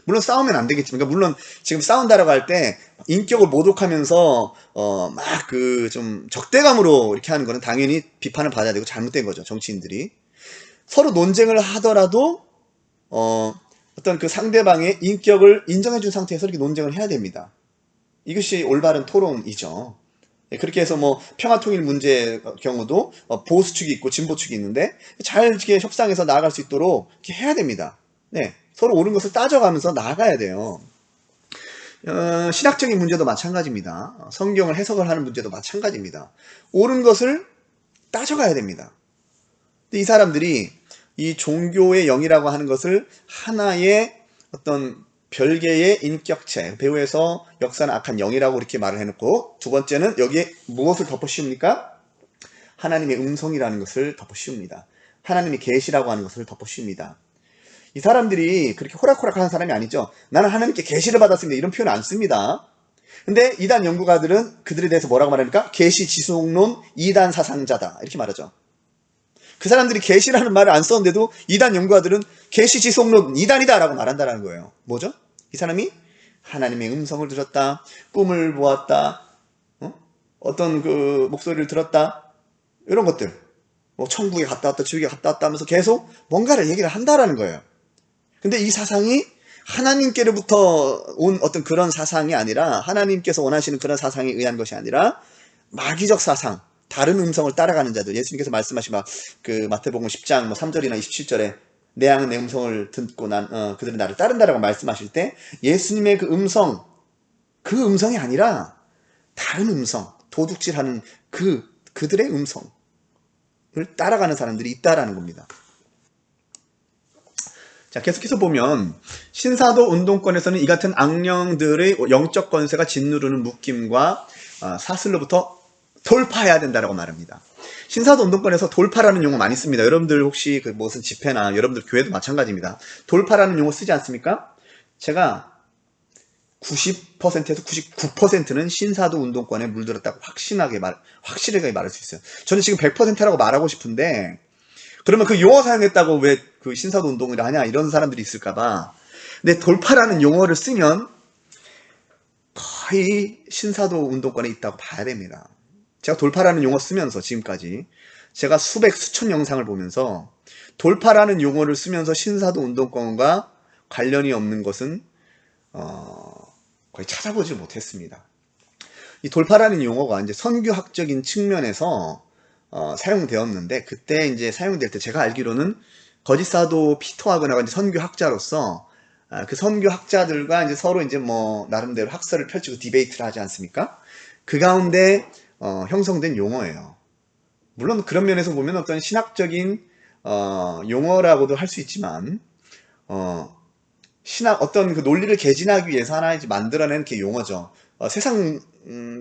물론 싸우면 안 되겠지만, 그러니까 물론 지금 싸운다라고 할 때 인격을 모독하면서 막 그 좀 적대감으로 이렇게 하는 거는 당연히 비판을 받아야 되고 잘못된 거죠. 정치인들이 서로 논쟁을 하더라도 어떤 그 상대방의 인격을 인정해준 상태에서 이렇게 논쟁을 해야 됩니다. 이것이 올바른 토론이죠. 그렇게 해서 뭐 평화통일 문제 경우도 보수 축이 있고 진보 축이 있는데 잘 이렇게 협상해서 나아갈 수 있도록 이렇게 해야 됩니다. 네, 서로 옳은 것을 따져가면서 나아가야 돼요. 신학적인 문제도 마찬가지입니다. 성경을 해석을 하는 문제도 마찬가지입니다. 옳은 것을 따져가야 됩니다. 근데 이 사람들이 이 종교의 영이라고 하는 것을 하나의 어떤 별개의 인격체, 배후에서 역사는 악한 영이라고 이렇게 말을 해놓고, 두 번째는 여기에 무엇을 덮어 씌웁니까? 하나님의 음성이라는 것을 덮어 씌웁니다. 하나님의 계시라고 하는 것을 덮어 씌웁니다. 이 사람들이 그렇게 호락호락하는 사람이 아니죠. 나는 하나님께 계시를 받았습니다. 이런 표현 안 씁니다. 근데 이단 연구가들은 그들에 대해서 뭐라고 말합니까? 계시 지속론 이단 사상자다. 이렇게 말하죠. 그 사람들이 계시라는 말을 안 썼는데도 이단 연구가들은 계시 지속론 이단이다라고 말한다는 거예요. 뭐죠? 이 사람이 하나님의 음성을 들었다, 꿈을 보았다, 어떤 그 목소리를 들었다, 이런 것들, 뭐 천국에 갔다 왔다, 지옥에 갔다 왔다 하면서 계속 뭔가를 얘기를 한다라는 거예요. 근데 이 사상이 하나님께로부터 온 어떤 그런 사상이 아니라, 하나님께서 원하시는 그런 사상에 의한 것이 아니라 마귀적 사상, 다른 음성을 따라가는 자들. 예수님께서 말씀하신 그 마태복음 10장 3절이나 27절에 내 양은 내 음성을 듣고 그들은 나를 따른다라고 말씀하실 때 예수님의 그 음성이 아니라 다른 음성, 도둑질하는 그들의 음성을 따라가는 사람들이 있다라는 겁니다. 자, 계속해서 보면 신사도 운동권에서는 이 같은 악령들의 영적 권세가 짓누르는 묶임과 사슬로부터 돌파해야 된다라고 말합니다. 신사도 운동권에서 돌파라는 용어 많이 씁니다. 여러분들 혹시 그 무슨 집회나 여러분들 교회도 마찬가지입니다. 돌파라는 용어 쓰지 않습니까? 제가 90%에서 99%는 신사도 운동권에 물들었다고 확실하게 말할 수 있어요. 저는 지금 100%라고 말하고 싶은데, 그러면 그 용어 사용했다고 왜 그 신사도 운동을 하냐 이런 사람들이 있을까봐. 근데 돌파라는 용어를 쓰면 거의 신사도 운동권에 있다고 봐야 됩니다. 제가 돌파라는 용어 쓰면서 지금까지 제가 수천 영상을 보면서 돌파라는 용어를 쓰면서 신사도 운동권과 관련이 없는 것은 거의 찾아보지 못했습니다. 이 돌파라는 용어가 이제 선교학적인 측면에서 사용되었는데, 그때 이제 사용될 때 제가 알기로는 거짓 사도 피터하거나 이제 선교학자로서 그 선교학자들과 이제 서로 이제 뭐 나름대로 학설을 펼치고 디베이트를 하지 않습니까? 그 가운데 형성된 용어예요. 물론 그런 면에서 보면 어떤 신학적인 용어라고도 할 수 있지만 어떤 그 논리를 개진하기 위해서 하나 이제 만들어낸 그 용어죠. 세상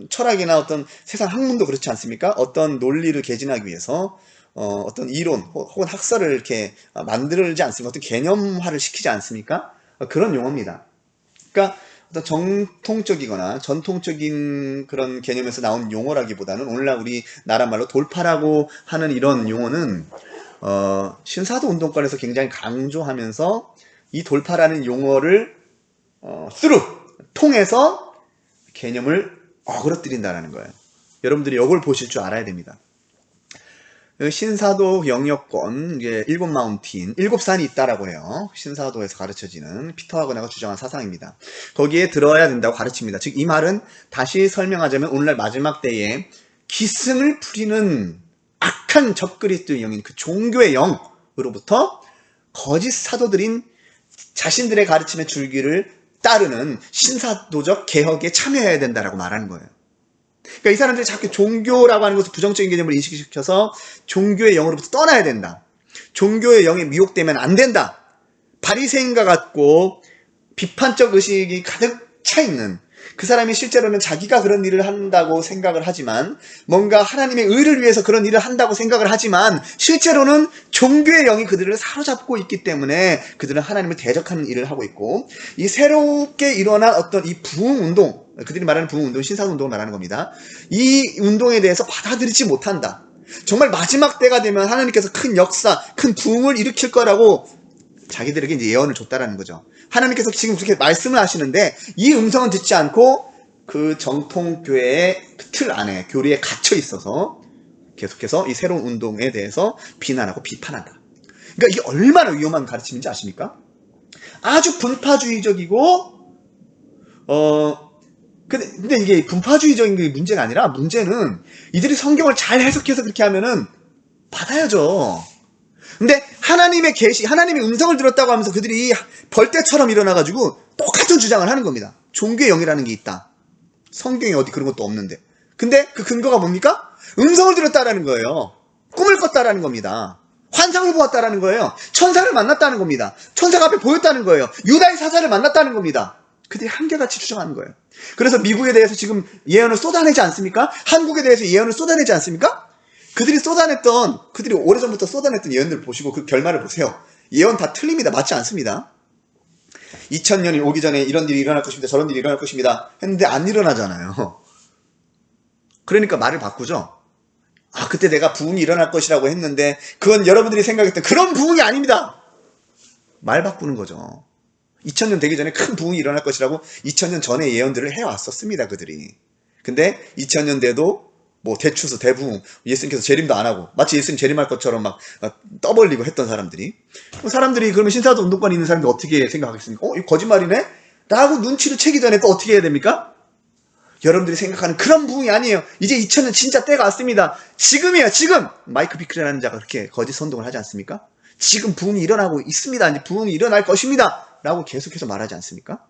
철학이나 어떤 세상 학문도 그렇지 않습니까? 어떤 논리를 개진하기 위해서 어떤 이론 혹은 학설을 이렇게 만들지 않습니까? 어떤 개념화를 시키지 않습니까? 그런 용어입니다. 그러니까 어떤 정통적이거나 전통적인 그런 개념에서 나온 용어라기보다는 오늘날 우리 나라 말로 돌파라고 하는 이런 용어는 신사도 운동권에서 굉장히 강조하면서 이 돌파라는 용어를 통해서 개념을 어그러뜨린다는 거예요. 여러분들이 이걸 보실 줄 알아야 됩니다. 신사도 영역권, 이제 7마운틴, 7산이 있다라고 해요. 신사도에서 가르쳐지는 피터 하거나가 주장한 사상입니다. 거기에 들어야 된다고 가르칩니다. 즉, 이 말은 다시 설명하자면 오늘날 마지막 때에 기승을 부리는 악한 적그리스도의 영인 그 종교의 영으로부터 거짓 사도들인 자신들의 가르침의 줄기를 따르는 신사도적 개혁에 참여해야 된다라고 말하는 거예요. 그러니까 이 사람들이 자꾸 종교라고 하는 것을 부정적인 개념을 인식시켜서 종교의 영으로부터 떠나야 된다. 종교의 영에 미혹되면 안 된다. 바리새인과 같고 비판적 의식이 가득 차 있는 그 사람이 실제로는 자기가 그런 일을 한다고 생각을 하지만 뭔가 하나님의 의를 위해서 그런 일을 한다고 생각을 하지만 실제로는 종교의 영이 그들을 사로잡고 있기 때문에 그들은 하나님을 대적하는 일을 하고 있고 이 새롭게 일어난 어떤 이 부흥운동 그들이 말하는 부흥운동 신사운동을 말하는 겁니다. 이 운동에 대해서 받아들이지 못한다. 정말 마지막 때가 되면 하나님께서 큰 역사, 큰 부흥을 일으킬 거라고 자기들에게 이제 예언을 줬다라는 거죠. 하나님께서 지금 그렇게 말씀을 하시는데 이 음성은 듣지 않고 그 정통교회의 그 틀 안에 교리에 갇혀 있어서 계속해서 이 새로운 운동에 대해서 비난하고 비판한다. 그러니까 이게 얼마나 위험한 가르침인지 아십니까? 아주 분파주의적이고 근데 이게 분파주의적인 게 문제가 아니라 문제는 이들이 성경을 잘 해석해서 그렇게 하면은 받아야죠. 근데 하나님의 계시, 하나님의 음성을 들었다고 하면서 그들이 벌떼처럼 일어나가지고 똑같은 주장을 하는 겁니다. 종교의 영이라는 게 있다. 성경에 어디 그런 것도 없는데. 근데 그 근거가 뭡니까? 음성을 들었다라는 거예요. 꿈을 꿨다라는 겁니다. 환상을 보았다라는 거예요. 천사를 만났다는 겁니다. 천사가 앞에 보였다는 거예요. 유다의 사자를 만났다는 겁니다. 그들이 한결같이 주장하는 거예요. 그래서 미국에 대해서 지금 예언을 쏟아내지 않습니까? 한국에 대해서 예언을 쏟아내지 않습니까? 그들이 오래전부터 쏟아냈던 예언들 보시고 그 결말을 보세요. 예언 다 틀립니다. 맞지 않습니다. 2000년이 오기 전에 이런 일이 일어날 것입니다. 저런 일이 일어날 것입니다. 했는데 안 일어나잖아요. 그러니까 말을 바꾸죠. 그때 내가 부흥이 일어날 것이라고 했는데 그건 여러분들이 생각했던 그런 부흥이 아닙니다. 말 바꾸는 거죠. 2000년 되기 전에 큰 부흥이 일어날 것이라고 2000년 전에 예언들을 해왔었습니다. 그들이. 근데 2000년 돼도 뭐 대추수, 대부흥, 예수님께서 재림도 안 하고 마치 예수님 재림할 것처럼 막 떠벌리고 했던 사람들이 그러면 신사도 운동권에 있는 사람들이 어떻게 생각하겠습니까? 이거 거짓말이네? 라고 눈치를 채기 전에 또 어떻게 해야 됩니까? 여러분들이 생각하는 그런 부흥이 아니에요. 이제 2000년 진짜 때가 왔습니다. 지금이에요. 지금! 마이크 비클이라는 자가 그렇게 거짓 선동을 하지 않습니까? 지금 부흥이 일어나고 있습니다. 이제 부흥이 일어날 것입니다. 라고 계속해서 말하지 않습니까?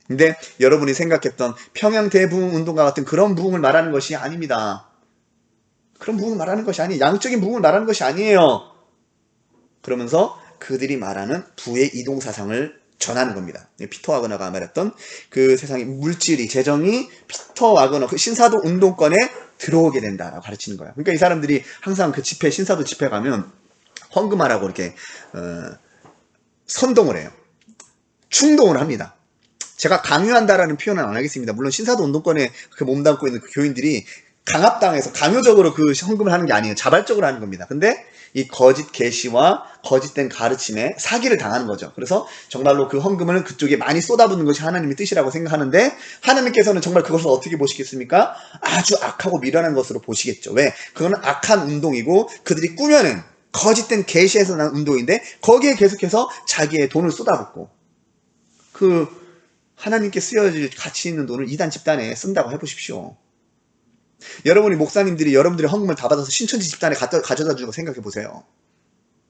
근데 여러분이 생각했던 평양 대부흥 운동과 같은 그런 부흥을 말하는 것이 아닙니다. 그런 부흥을 말하는 것이 아니에요. 양적인 부흥을 말하는 것이 아니에요. 그러면서 그들이 말하는 부의 이동 사상을 전하는 겁니다. 피터 와그너가 말했던 그 세상의 물질이, 재정이 피터 와그너 그 신사도 운동권에 들어오게 된다라고 가르치는 거예요. 그러니까 이 사람들이 항상 그 집회, 신사도 집회 가면 헌금하라고 이렇게 선동을 해요. 충동을 합니다. 제가 강요한다라는 표현은 안 하겠습니다. 물론 신사도 운동권에 그 몸담고 있는 그 교인들이 강압당해서 강요적으로 그 헌금을 하는 게 아니에요. 자발적으로 하는 겁니다. 근데 이 거짓 계시와 거짓된 가르침에 사기를 당하는 거죠. 그래서 정말로 그 헌금을 그쪽에 많이 쏟아붓는 것이 하나님의 뜻이라고 생각하는데 하나님께서는 정말 그것을 어떻게 보시겠습니까? 아주 악하고 미련한 것으로 보시겠죠. 왜? 그건 악한 운동이고 그들이 꾸며낸 거짓된 계시에서 난 운동인데 거기에 계속해서 자기의 돈을 쏟아붓고 그 하나님께 쓰여질 가치 있는 돈을 이단 집단에 쓴다고 해보십시오. 여러분이 목사님들이 여러분들의 헌금을 다 받아서 신천지 집단에 가져다 주고 생각해 보세요.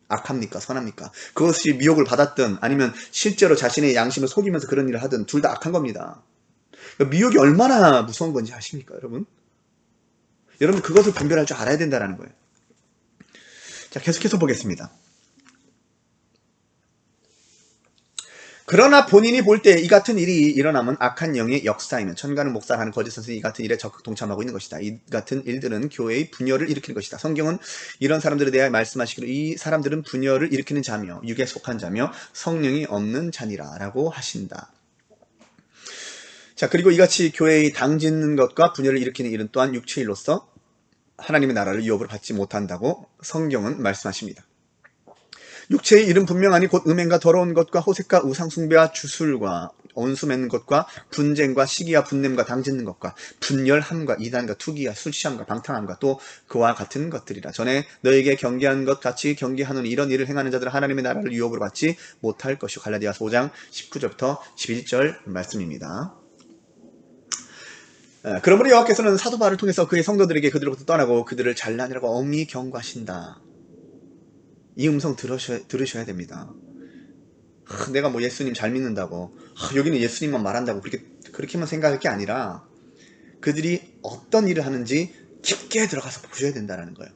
악합니까? 선합니까? 그것이 미혹을 받았든 아니면 실제로 자신의 양심을 속이면서 그런 일을 하든 둘 다 악한 겁니다. 미혹이 얼마나 무서운 건지 아십니까, 여러분? 여러분 그것을 분별할 줄 알아야 된다는 거예요. 자, 계속해서 보겠습니다. 그러나 본인이 볼 때 이 같은 일이 일어나면 악한 영의 역사이면 천가는 목사라는 거짓 선생이 이 같은 일에 적극 동참하고 있는 것이다. 이 같은 일들은 교회의 분열을 일으키는 것이다. 성경은 이런 사람들에 대하여 말씀하시기로 이 사람들은 분열을 일으키는 자며 육에 속한 자며 성령이 없는 자니라 라고 하신다. 자, 그리고 이같이 교회의 당짓는 것과 분열을 일으키는 일은 또한 육체일로서 하나님의 나라를 유업으로 받지 못한다고 성경은 말씀하십니다. 육체의 일은 분명하니 곧 음행과 더러운 것과 호색과 우상숭배와 주술과 원수 맺는 것과 분쟁과 시기와 분냄과 당짓는 것과 분열함과 이단과 투기와 술취함과 방탕함과 또 그와 같은 것들이라. 전에 너에게 경계한 것 같이 경계하노니 이런 일을 행하는 자들은 하나님의 나라를 유업으로 받지 못할 것이요. 갈라디아서 5장 19절부터 21절 말씀입니다. 그러므로 여호와께서는 사도 바울을 통해서 그의 성도들에게 그들로부터 떠나고 그들을 잘라내라고 엄히 경고하신다. 이 음성 들으셔야 됩니다. 내가 뭐 예수님 잘 믿는다고, 여기는 예수님만 말한다고 그렇게만 생각할 게 아니라 그들이 어떤 일을 하는지 깊게 들어가서 보셔야 된다는 거예요.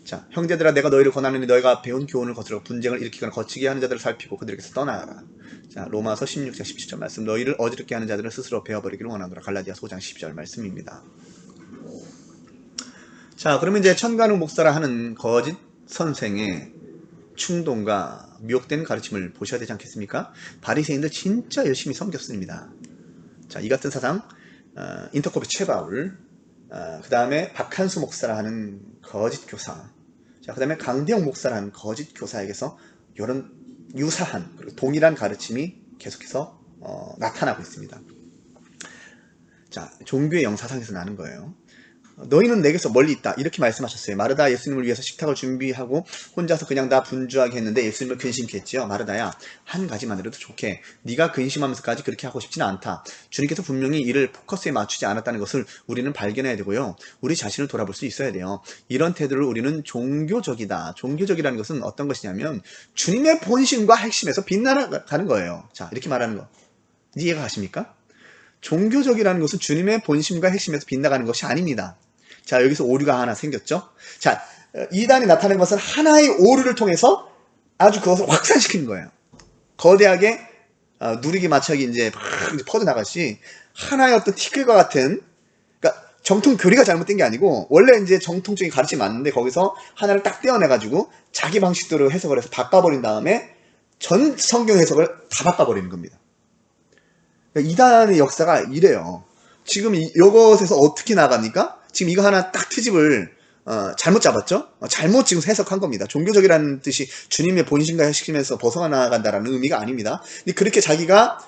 자, 형제들아 내가 너희를 권하노니 너희가 배운 교훈을 거스르고 분쟁을 일으키거나 거치게 하는 자들을 살피고 그들에게서 떠나가라. 자, 로마서 16장 17절 말씀. 너희를 어지럽게 하는 자들은 스스로 베어버리기를 원하노라. 갈라디아서 5장 10절 말씀입니다. 자, 그러면 이제 천간우 목사라 하는 거짓 선생의 충동과 미혹된 가르침을 보셔야 되지 않겠습니까? 바리새인들 진짜 열심히 섬겼습니다. 자, 이 같은 사상, 인터코프 최바울, 그 다음에 박한수 목사라 하는 거짓 교사, 자, 그 다음에 강대영 목사라 하는 거짓 교사에게서 이런 유사한 그리고 동일한 가르침이 계속해서 나타나고 있습니다. 자, 종교의 영사상에서 나는 거예요. 너희는 내게서 멀리 있다 이렇게 말씀하셨어요. 마르다 예수님을 위해서 식탁을 준비하고 혼자서 그냥 다 분주하게 했는데 예수님을 근심케 했지요. 마르다야, 한 가지만이라도 좋게 네가 근심하면서까지 그렇게 하고 싶지는 않다. 주님께서 분명히 이를 포커스에 맞추지 않았다는 것을 우리는 발견해야 되고요. 우리 자신을 돌아볼 수 있어야 돼요. 이런 태도를 우리는 종교적이다. 종교적이라는 것은 어떤 것이냐면 주님의 본심과 핵심에서 빗나가는 거예요. 자, 이렇게 말하는 거 이해가 가십니까? 종교적이라는 것은 주님의 본심과 핵심에서 빗나가는 것이 아닙니다. 자, 여기서 오류가 하나 생겼죠? 자, 이단이 나타낸 것은 하나의 오류를 통해서 아주 그것을 확산시키는 거예요. 거대하게 누리기 마차기 이제 막 퍼져나가시 하나의 어떤 티끌과 같은, 그러니까 정통 교리가 잘못된 게 아니고 원래 이제 정통적인 가르침이 맞는데 거기서 하나를 딱 떼어내가지고 자기 방식대로 해석을 해서 바꿔버린 다음에 전 성경 해석을 다 바꿔버리는 겁니다. 그러니까 이단의 역사가 이래요. 지금 이것에서 어떻게 나갑니까? 지금 이거 하나 딱 트집을 잘못 잡았죠? 잘못 지금 해석한 겁니다. 종교적이라는 뜻이 주님의 본심과 핵심에서 벗어나간다라는 의미가 아닙니다. 근데 그렇게 자기가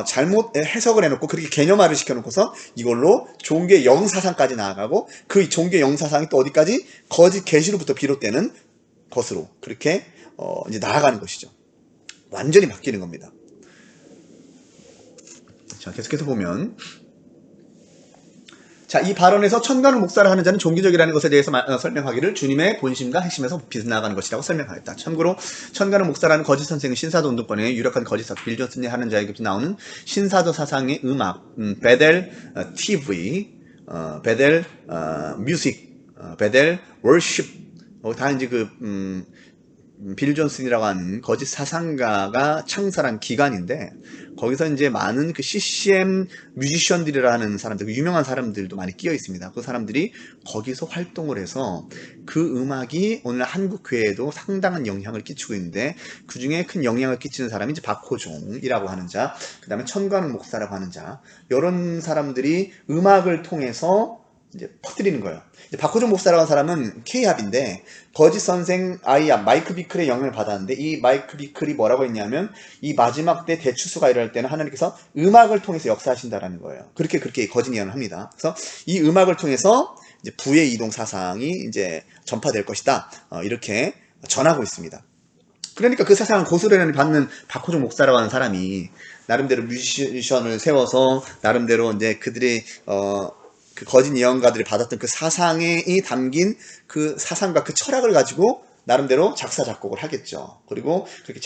잘못 해석을 해놓고 그렇게 개념화를 시켜놓고서 이걸로 종교의 영사상까지 나아가고 그 종교의 영사상이 또 어디까지? 거짓 계시로부터 비롯되는 것으로 그렇게 이제 나아가는 것이죠. 완전히 바뀌는 겁니다. 자, 계속해서 보면, 자, 이 발언에서 천간을 목사를 하는 자는 종교적이라는 것에 대해서 설명하기를 주님의 본심과 핵심에서 비나가는 것이라고 설명하였다. 참고로 천간을 목사라는 거짓 선생은 신사도 운동권의 유력한 거짓사 빌 존슨이 하는 자에게서 나오는 신사도 사상의 음악, 베델 TV, 베델 뮤직, 베델 워십, 다 이제 빌 존슨이라고 하는 거짓 사상가가 창설한 기관인데 거기서 이제 많은 그 CCM 뮤지션들이라는 사람들, 유명한 사람들도 많이 끼어 있습니다. 그 사람들이 거기서 활동을 해서 그 음악이 오늘 한국 교회에도 상당한 영향을 끼치고 있는데 그 중에 큰 영향을 끼치는 사람이 이제 박호종이라고 하는 자, 그 다음에 천관욱 목사라고 하는 자, 이런 사람들이 음악을 통해서 이제 퍼뜨리는 거예요. 박호종 목사라고 하는 사람은 K합인데 거짓 선생 아이야 마이크 비클의 영향을 받았는데 이 마이크 비클이 뭐라고 했냐면 이 마지막 때 대추수가 일어날 때는 하나님께서 음악을 통해서 역사하신다라는 거예요. 그렇게 거짓 예언을 합니다. 그래서 이 음악을 통해서 이제 부의 이동 사상이 이제 전파될 것이다. 이렇게 전하고 있습니다. 그러니까 그 사상을 고스란히 받는 박호종 목사라고 하는 사람이 나름대로 뮤지션을 세워서 나름대로 이제 그들의 그 거짓 예언가들이 받았던 그 사상에 담긴 그 사상과 그 철학을 가지고 나름대로 작사 작곡을 하겠죠. 그리고 그렇게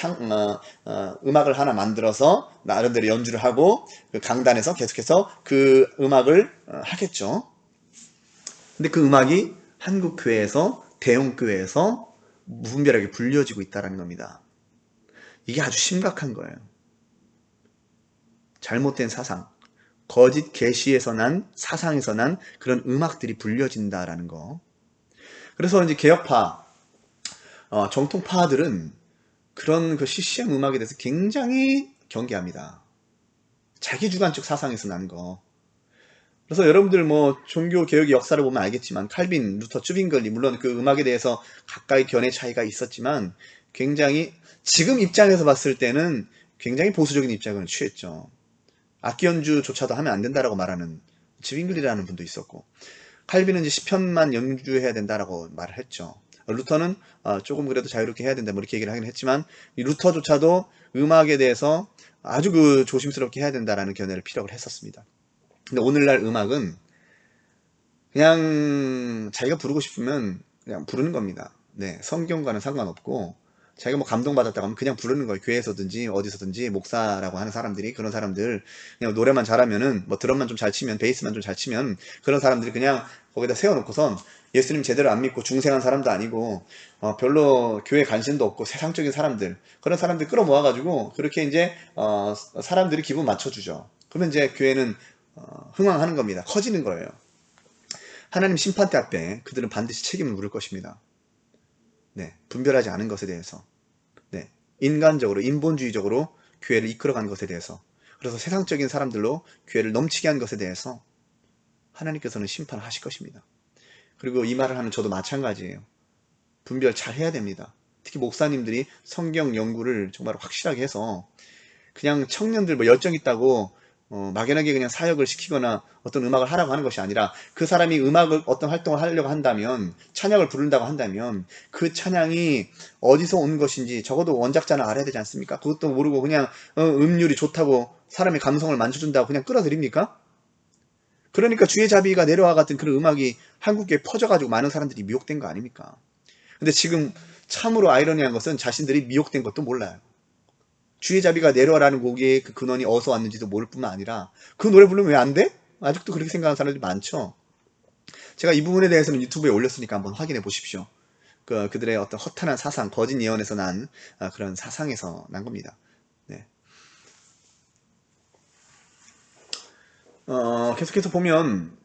음악을 하나 만들어서 나름대로 연주를 하고 그 강단에서 계속해서 그 음악을 하겠죠. 근데 그 음악이 한국 교회에서 대형 교회에서 무분별하게 불려지고 있다는 겁니다. 이게 아주 심각한 거예요. 잘못된 사상, 거짓 계시에서 난 사상에서 난 그런 음악들이 불려진다라는 거. 그래서 이제 개혁파, 정통파들은 그런 그 CCM 음악에 대해서 굉장히 경계합니다. 자기 주관적 사상에서 난 거. 그래서 여러분들 뭐 종교 개혁의 역사를 보면 알겠지만 칼빈, 루터, 쭈빙글리 물론 그 음악에 대해서 각각의 견해 차이가 있었지만 굉장히 지금 입장에서 봤을 때는 굉장히 보수적인 입장을 취했죠. 악기 연주조차도 하면 안 된다라고 말하는 쭈빙글리라는 분도 있었고 칼빈은 이제 시편만 연주해야 된다라고 말을 했죠. 루터는 조금 그래도 자유롭게 해야 된다 뭐 이렇게 얘기를 하긴 했지만 이 루터조차도 음악에 대해서 아주 그 조심스럽게 해야 된다라는 견해를 피력을 했었습니다. 근데 오늘날 음악은 그냥 자기가 부르고 싶으면 그냥 부르는 겁니다. 네, 성경과는 상관없고 자기가 뭐 감동받았다고 하면 그냥 부르는 거예요. 교회에서든지 어디서든지 목사라고 하는 사람들이 그런 사람들 그냥 노래만 잘하면은 뭐 드럼만 좀 잘 치면 베이스만 좀 잘 치면 그런 사람들이 그냥 거기다 세워놓고선 예수님 제대로 안 믿고 중생한 사람도 아니고 별로 교회 관심도 없고 세상적인 사람들 그런 사람들 끌어모아가지고 그렇게 이제 사람들이 기분 맞춰주죠. 그러면 이제 교회는 흥황하는 겁니다. 커지는 거예요. 하나님 심판대 앞에 그들은 반드시 책임을 물을 것입니다. 네, 분별하지 않은 것에 대해서, 네, 인간적으로 인본주의적으로 교회를 이끌어가는 것에 대해서, 그래서 세상적인 사람들로 교회를 넘치게 한 것에 대해서 하나님께서는 심판을 하실 것입니다. 그리고 이 말을 하는 저도 마찬가지예요. 분별 잘 해야 됩니다. 특히 목사님들이 성경 연구를 정말 확실하게 해서 그냥 청년들 뭐 열정 있다고 막연하게 그냥 사역을 시키거나 어떤 음악을 하라고 하는 것이 아니라 그 사람이 음악을 어떤 활동을 하려고 한다면 찬양을 부른다고 한다면 그 찬양이 어디서 온 것인지 적어도 원작자는 알아야 되지 않습니까? 그것도 모르고 그냥 음률이 좋다고 사람의 감성을 만져준다고 그냥 끌어들입니까? 그러니까 주의 자비가 내려와 같은 그런 음악이 한국에 퍼져가지고 많은 사람들이 미혹된 거 아닙니까? 근데 지금 참으로 아이러니한 것은 자신들이 미혹된 것도 몰라요. 주의 자비가 내려라는 곡의 그 근원이 어디서 왔는지도 모를 뿐만 아니라 그 노래 부르면 왜 안 돼? 아직도 그렇게 생각하는 사람들이 많죠. 제가 이 부분에 대해서는 유튜브에 올렸으니까 한번 확인해 보십시오. 그들의 어떤 허탄한 사상, 거짓 예언에서 난 그런 사상에서 난 겁니다. 네. 계속해서 보면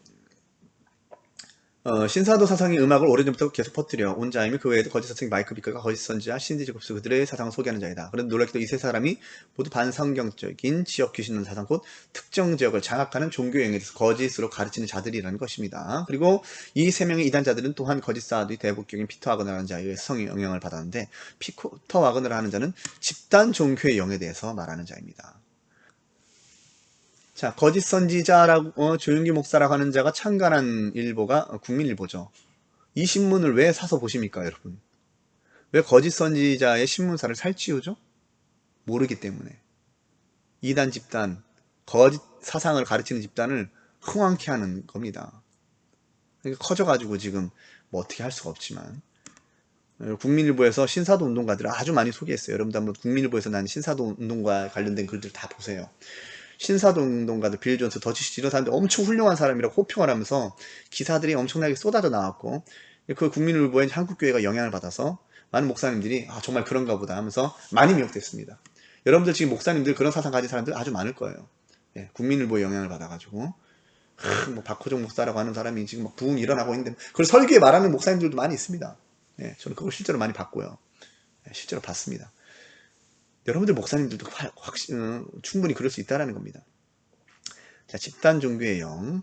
신사도 사상의 음악을 오래전부터 계속 퍼뜨려 온 자이며 그 외에도 거짓 사상이 마이크 비커가 거짓 선지자 신디 제곱스 그들의 사상을 소개하는 자이다. 그런데 놀랍게도 이 세 사람이 모두 반성경적인 지역 귀신론 사상 곧 특정 지역을 장악하는 종교 영역에 대해서 거짓으로 가르치는 자들이라는 것입니다. 그리고 이 세 명의 이단자들은 또한 거짓 사도의 대북격인 피터 와그너라는 자에 의해 성 영향을 받았는데 피터 와그너라 하는 자는 집단 종교의 영에 대해서 말하는 자입니다. 자, 거짓 선지자라고 조윤기 목사라고 하는 자가 창간한 일보가 국민일보죠. 이 신문을 왜 사서 보십니까, 여러분? 왜 거짓 선지자의 신문사를 살찌우죠? 모르기 때문에. 이단 집단, 거짓 사상을 가르치는 집단을 흥황케 하는 겁니다. 그러니까 커져가지고 지금 뭐 어떻게 할 수가 없지만 국민일보에서 신사도 운동가들을 아주 많이 소개했어요. 여러분도 한번 국민일보에서 난 신사도 운동과 관련된 글들 다 보세요. 신사도 운동가들, 빌 존스, 더치시 이런 사람들 엄청 훌륭한 사람이라고 호평을 하면서 기사들이 엄청나게 쏟아져 나왔고 그 국민일보에 한국교회가 영향을 받아서 많은 목사님들이 정말 그런가 보다 하면서 많이 미혹됐습니다. 여러분들 지금 목사님들 그런 사상 가진 사람들 아주 많을 거예요. 예, 국민일보의 영향을 받아가지고 뭐 박호정 목사라고 하는 사람이 지금 막 부흥이 일어나고 있는데 그걸 설교에 말하는 목사님들도 많이 있습니다. 예, 저는 그걸 실제로 많이 봤고요. 예, 실제로 봤습니다. 여러분들 목사님들도 충분히 그럴 수 있다는 겁니다. 자, 집단 종교의 영.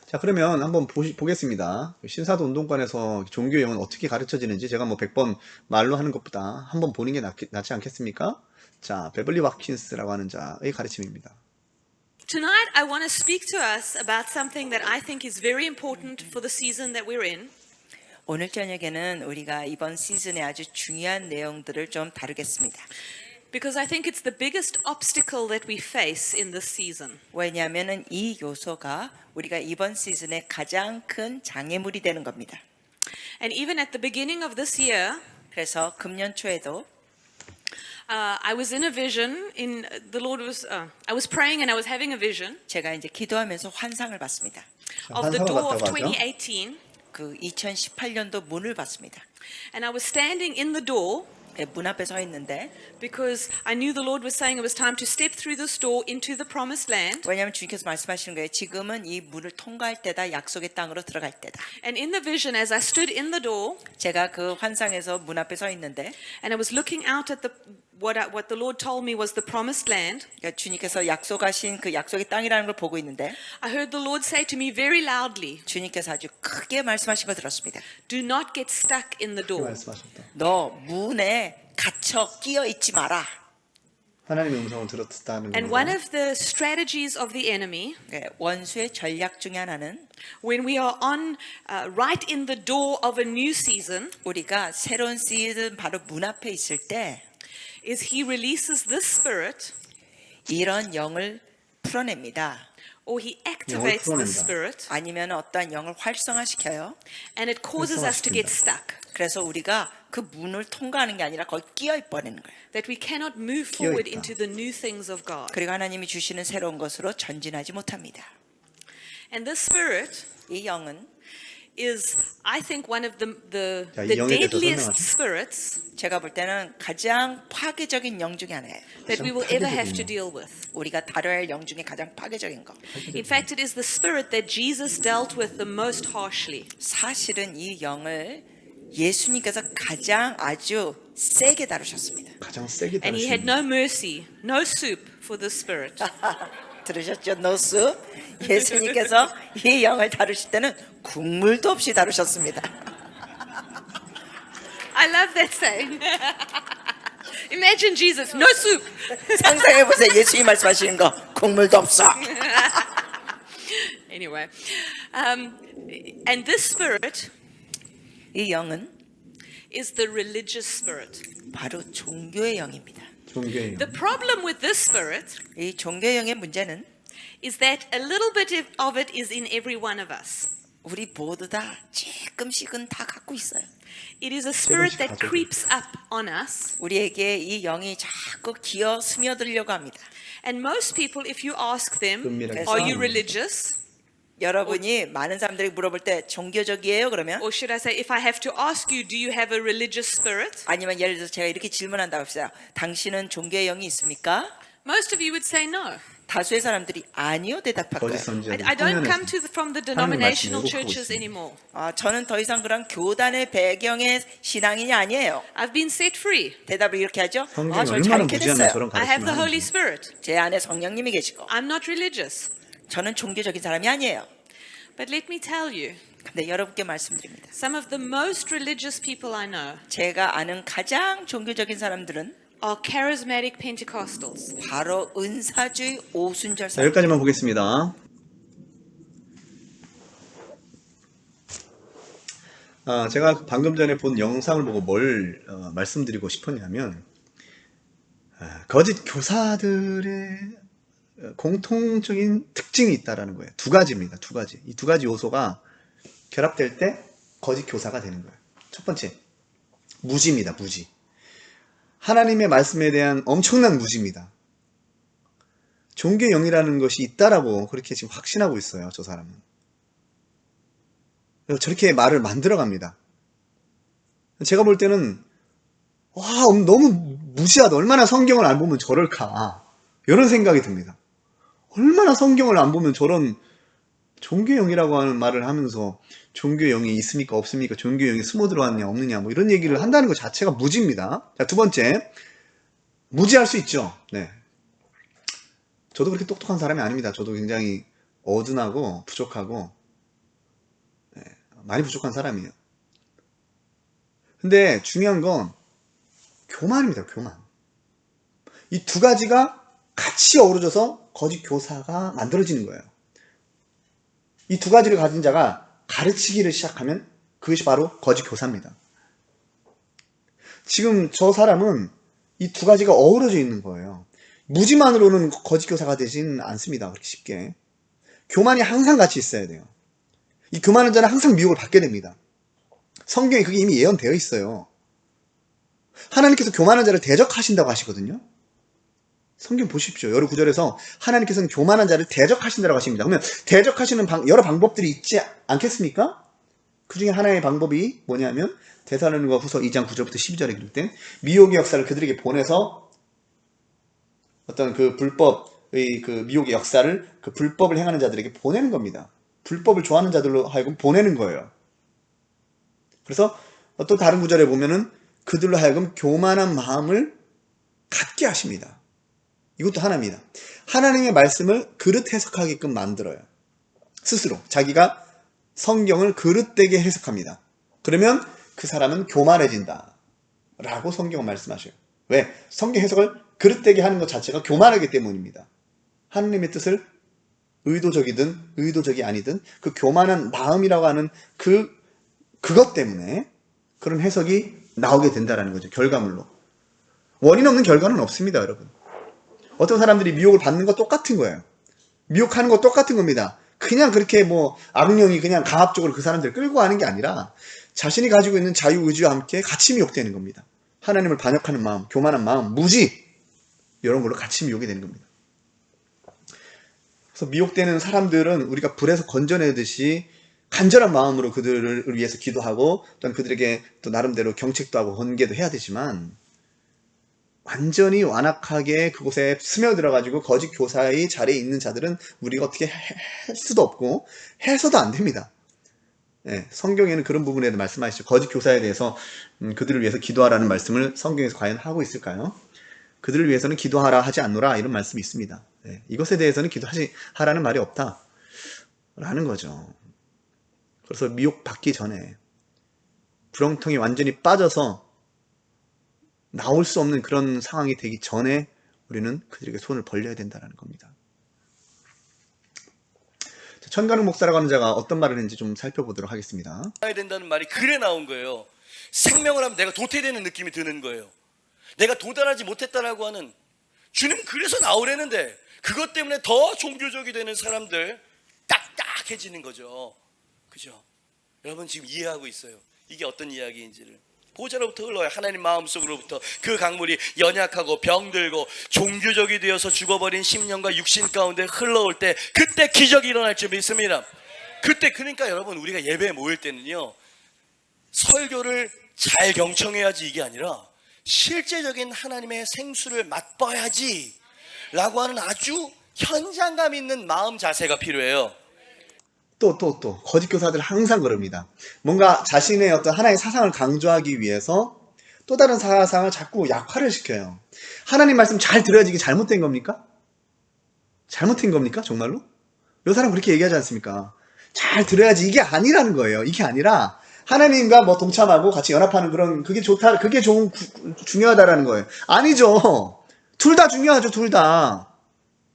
자, 그러면 한번 보겠습니다. 신사도 운동관에서 종교의 영은 어떻게 가르쳐지는지 제가 뭐 100번 말로 하는 것보다 한번 보는 게 낫지 않겠습니까? 자, 베벌리 와킨스라고 하는 자의 가르침입니다. Tonight, I want to speak to us about something that I think is very important for the season that we're in. 오늘 저녁에는 우리가 이번 시즌에 아주 중요한 내용들을 좀 다루겠습니다. Because I think it's the biggest obstacle that we face in this season. 왜냐하면 이 요소가 우리가 이번 시즌에 가장 큰 장애물이 되는 겁니다. And even at the beginning of this year, 그래서 금년 초에도 I was in a vision. I was praying and I was having a vision 제가 이제 기도하면서 환상을 봤습니다. of the 환상을 door of 봤다고 하죠? 2018. 그 2018년도 문을 봤습니다. And I was standing in the door 예, 문 앞에 서 있는데 because I knew the Lord was saying it was time to step through this door into the promised land. 왜냐하면 주님께서 말씀하시는 거예요. 지금은 이 문을 통과할 때다. 약속의 땅으로 들어갈 때다. And in the vision, as I stood in the door 제가 그 환상에서 문 앞에 서 있는데 and I was looking out at what the Lord told me was the promised land, 그러니까 주님께서 약속하신 그 약속의 땅이라는 걸 보고 있는데 I heard the Lord say to me very loudly, 주님께서 아주 크게 말씀하신 걸 들었습니다. do not get stuck in the door. 말씀하셨다. 너 문에 갇혀 끼어 있지 마라. 하나님의 음성을 들었다는 And 겁니다. one of the strategies of the enemy 예, 원수의 전략 중에 하나는 when we are on right in the door of a new season 우리가 새로운 시즌 바로 문 앞에 있을 때 is he releases this spirit 이런 영을 풀어냅니다. or he activates 풀어낸다. this spirit 아니면 어떠한 영을 활성화시켜요. and it causes us to get stuck, 그래서 우리가 그 문을 통과하는 게 아니라 거기 끼어 버리는 거예요. that we cannot move forward 있다. into the new things of God. 그리고 하나님이 주시는 새로운 것으로 전진하지 못합니다. And this spirit 이 영은 is, I think, one of the 자, 이 영에 대해서 deadliest 설명하죠. spirits 제가 볼 때는 가장 파괴적인 영 중에 하나예요. that we will ever have to deal with. 우리가 다뤄야 할 영 중에 가장 파괴적인 거. In fact, it is the spirit that Jesus dealt with the most harshly. 사실은 이 영을 예수님께서 가장 아주 세게 다루셨습니다. 가장 세게 And he had 다루시는 no mercy, no soup for this spirit. 들으셨죠? 노스 예수님께서 이 영을 다루실 때는 국물도 없이 다루셨습니다. I love that saying. Imagine Jesus, no soup. 상상해 보세요. 예수님 말씀하시는 거 국물도 없어. Anyway, and this spirit 이 영은 is the religious spirit. 바로 종교의 영입니다. 종교의 영. The problem with this spirit 이 종교의 영의 문제는 is that a little bit of it is in every one of us. 우리 모두 다 조금씩은 다 갖고 있어요. It is a spirit that 가지고 creeps up on us. 우리에게 이 영이 자꾸 기어 스며들려고 합니다. And most people, if you ask them, 은밀하게 are you 싸우는 religious? 여러분이 많은 사람들이 물어볼 때 종교적이에요? 그러면 Or should I say, if I have to ask you, do you have a religious spirit? 아니면 예를 들어서 제가 이렇게 질문한다고 합시다. 당신은 종교의 영이 있습니까? Most of you would say no. 다수의 사람들이 아니요 대답할 거짓 거예요. 선지자들 I don't come from the denominational 말씀을 churches 왜곡하고 anymore. 아, 저는 더 이상 그런 교단의 배경의 신앙인이 아니에요. I've been set free. 대답을 이렇게 하죠. 성경이 아, 저 얼마나 자유케 무지하면 됐어요. 저런 I have the 가르치면 Holy Spirit. 제 안에 성령님이 계시고 I'm not religious. 저는 종교적인 사람이 아니에요. But let me tell you, 근데 여러분께 말씀드립니다. some of the most religious people I know 제가 아는 가장 종교적인 사람들은 are charismatic Pentecostals. 바로 은사주의 오순절 자, 사람. 여기까지만 보겠습니다. 제가 방금 전에 본 영상을 보고 뭘 말씀드리고 싶었냐면 거짓 교사들의 공통적인 특징이 있다라는 거예요. 두 가지입니다. 두 가지. 이 두 가지 요소가 결합될 때 거짓 교사가 되는 거예요. 첫 번째, 무지입니다. 무지. 하나님의 말씀에 대한 엄청난 무지입니다. 종교의 영이라는 것이 있다라고 그렇게 지금 확신하고 있어요. 저 사람은. 그래서 저렇게 말을 만들어갑니다. 제가 볼 때는 와, 너무 무지하다. 얼마나 성경을 안 보면 저럴까. 이런 생각이 듭니다. 얼마나 성경을 안 보면 저런 종교의 영이라고 하는 말을 하면서 종교의 영이 있습니까 없습니까? 종교의 영이 숨어 들어왔냐 없느냐 뭐 이런 얘기를 한다는 것 자체가 무지입니다. 자, 두 번째, 무지할 수 있죠. 네. 저도 그렇게 똑똑한 사람이 아닙니다. 저도 굉장히 어둔하고 부족하고 많이 부족한 사람이에요. 근데 중요한 건 교만입니다. 교만. 이 두 가지가 같이 어우러져서 거짓 교사가 만들어지는 거예요. 이 두 가지를 가진 자가 가르치기를 시작하면 그것이 바로 거짓 교사입니다. 지금 저 사람은 이 두 가지가 어우러져 있는 거예요. 무지만으로는 거짓 교사가 되지는 않습니다. 그렇게 쉽게. 교만이 항상 같이 있어야 돼요. 이 교만한 자는 항상 미혹을 받게 됩니다. 성경에 그게 이미 예언되어 있어요. 하나님께서 교만한 자를 대적하신다고 하시거든요. 성경 보십시오. 여러 구절에서 하나님께서는 교만한 자를 대적하신다고 하십니다. 그러면 대적하시는 여러 방법들이 있지 않겠습니까? 그 중에 하나의 방법이 뭐냐면 데살로니가 후서 2장 9절부터 12절에 기록된 미혹의 역사를 그들에게 보내서 어떤 그 불법의 그 미혹의 역사를 그 불법을 행하는 자들에게 보내는 겁니다. 불법을 좋아하는 자들로 하여금 보내는 거예요. 그래서 또 다른 구절에 보면은 그들로 하여금 교만한 마음을 갖게 하십니다. 이것도 하나입니다. 하나님의 말씀을 그릇 해석하게끔 만들어요. 스스로 자기가 성경을 그릇되게 해석합니다. 그러면 그 사람은 교만해진다 라고 성경은 말씀하셔요. 왜? 성경 해석을 그릇되게 하는 것 자체가 교만하기 때문입니다. 하나님의 뜻을 의도적이든 의도적이 아니든 그 교만한 마음이라고 하는 그것 때문에 그런 해석이 나오게 된다는 거죠. 결과물로. 원인 없는 결과는 없습니다, 여러분. 어떤 사람들이 미혹을 받는 거 똑같은 거예요. 미혹하는 거 똑같은 겁니다. 그냥 그렇게 뭐 악령이 그냥 강압적으로 그 사람들을 끌고 가는 게 아니라 자신이 가지고 있는 자유의지와 함께 같이 미혹되는 겁니다. 하나님을 반역하는 마음, 교만한 마음, 무지 이런 걸로 같이 미혹이 되는 겁니다. 그래서 미혹되는 사람들은 우리가 불에서 건져내듯이 간절한 마음으로 그들을 위해서 기도하고 또한 그들에게 또 나름대로 경책도 하고 번개도 해야 되지만 완전히 완악하게 그곳에 스며들어가지고 거짓 교사의 자리에 있는 자들은 우리가 어떻게 할 수도 없고 해서도 안 됩니다. 예, 성경에는 그런 부분에도 말씀하시죠. 거짓 교사에 대해서 그들을 위해서 기도하라는 말씀을 성경에서 과연 하고 있을까요? 그들을 위해서는 기도하라 하지 않노라 이런 말씀이 있습니다. 예, 이것에 대해서는 기도하라는 말이 없다 라는 거죠. 그래서 미혹받기 전에 구렁텅이 완전히 빠져서 나올 수 없는 그런 상황이 되기 전에 우리는 그들에게 손을 벌려야 된다는 겁니다. 천가능 목사라고 하는 자가 어떤 말을 했는지 좀 살펴보도록 하겠습니다. 해야 된다는 말이 그래 나온 거예요. 생명을 하면 내가 도태되는 느낌이 드는 거예요. 내가 도달하지 못했다라고 하는 주님 그래서 나오려는데 그것 때문에 더 종교적이 되는 사람들 딱딱해지는 거죠. 그죠? 여러분 지금 이해하고 있어요. 이게 어떤 이야기인지를. 보좌로부터 흘러요. 하나님 마음속으로부터 그 강물이 연약하고 병들고 종교적이 되어서 죽어버린 심령과 육신 가운데 흘러올 때 그때 기적이 일어날 줄 믿습니다. 그때 그러니까 여러분 우리가 예배에 모일 때는요 설교를 잘 경청해야지 이게 아니라 실제적인 하나님의 생수를 맛봐야지 라고 하는 아주 현장감 있는 마음 자세가 필요해요. 또 거짓 교사들 항상 그럽니다. 뭔가 자신의 어떤 하나의 사상을 강조하기 위해서 또 다른 사상을 자꾸 약화를 시켜요. 하나님 말씀 잘 들어야지 이게 잘못된 겁니까? 잘못된 겁니까? 정말로? 요 사람 그렇게 얘기하지 않습니까? 잘 들어야지 이게 아니라는 거예요. 이게 아니라 하나님과 뭐 동참하고 같이 연합하는 그런 그게 좋다, 그게 중요하다라는 거예요. 아니죠. 둘 다 중요하죠. 둘 다.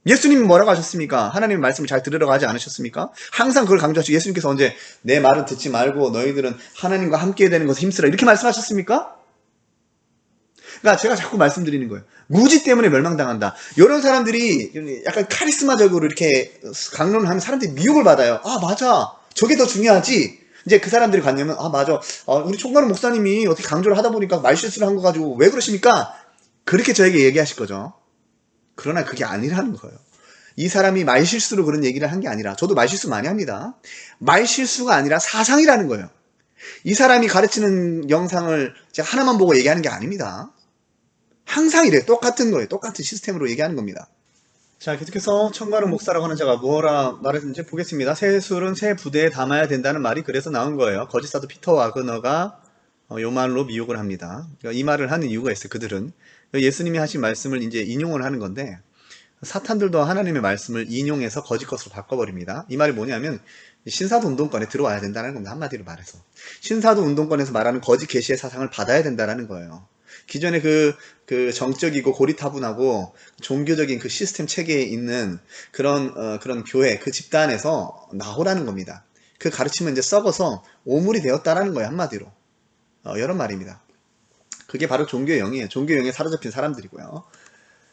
예수님이 뭐라고 하셨습니까? 하나님의 말씀을 잘 들으라고 하지 않으셨습니까? 항상 그걸 강조하시고 예수님께서 언제 내 말은 듣지 말고 너희들은 하나님과 함께 되는 것을 힘쓰라 이렇게 말씀하셨습니까? 그러니까 제가 자꾸 말씀드리는 거예요. 무지 때문에 멸망당한다. 이런 사람들이 약간 카리스마적으로 이렇게 강론을 하는 사람들이 미혹을 받아요. 아 맞아. 저게 더 중요하지. 이제 그 사람들이 관념은 아 맞아. 우리 총괄 목사님이 어떻게 강조를 하다 보니까 말실수를 한 거 가지고 왜 그러십니까? 그렇게 저에게 얘기하실 거죠. 그러나 그게 아니라는 거예요. 이 사람이 말실수로 그런 얘기를 한 게 아니라 저도 말실수 많이 합니다. 말실수가 아니라 사상이라는 거예요. 이 사람이 가르치는 영상을 제가 하나만 보고 얘기하는 게 아닙니다. 항상 이래요. 똑같은 거예요. 똑같은 시스템으로 얘기하는 겁니다. 자, 계속해서 청가름 목사라고 하는 자가 뭐라 말했는지 보겠습니다. 새 술은 새 부대에 담아야 된다는 말이 그래서 나온 거예요. 거짓사도 피터 와그너가 요 말로 미혹을 합니다. 그러니까 이 말을 하는 이유가 있어요. 그들은 예수님이 하신 말씀을 이제 인용을 하는 건데 사탄들도 하나님의 말씀을 인용해서 거짓 것으로 바꿔버립니다. 이 말이 뭐냐면 신사도 운동권에 들어와야 된다는 겁니다. 한마디로 말해서 신사도 운동권에서 말하는 거짓 계시의 사상을 받아야 된다는 거예요. 기존의 그 정적이고 고리타분하고 종교적인 그 시스템 체계에 있는 그런 교회, 그 집단에서 나오라는 겁니다. 그 가르침은 이제 썩어서 오물이 되었다라는 거예요. 한마디로. 이런 말입니다. 그게 바로 종교의 영이에요. 종교의 영에 사로잡힌 사람들이고요.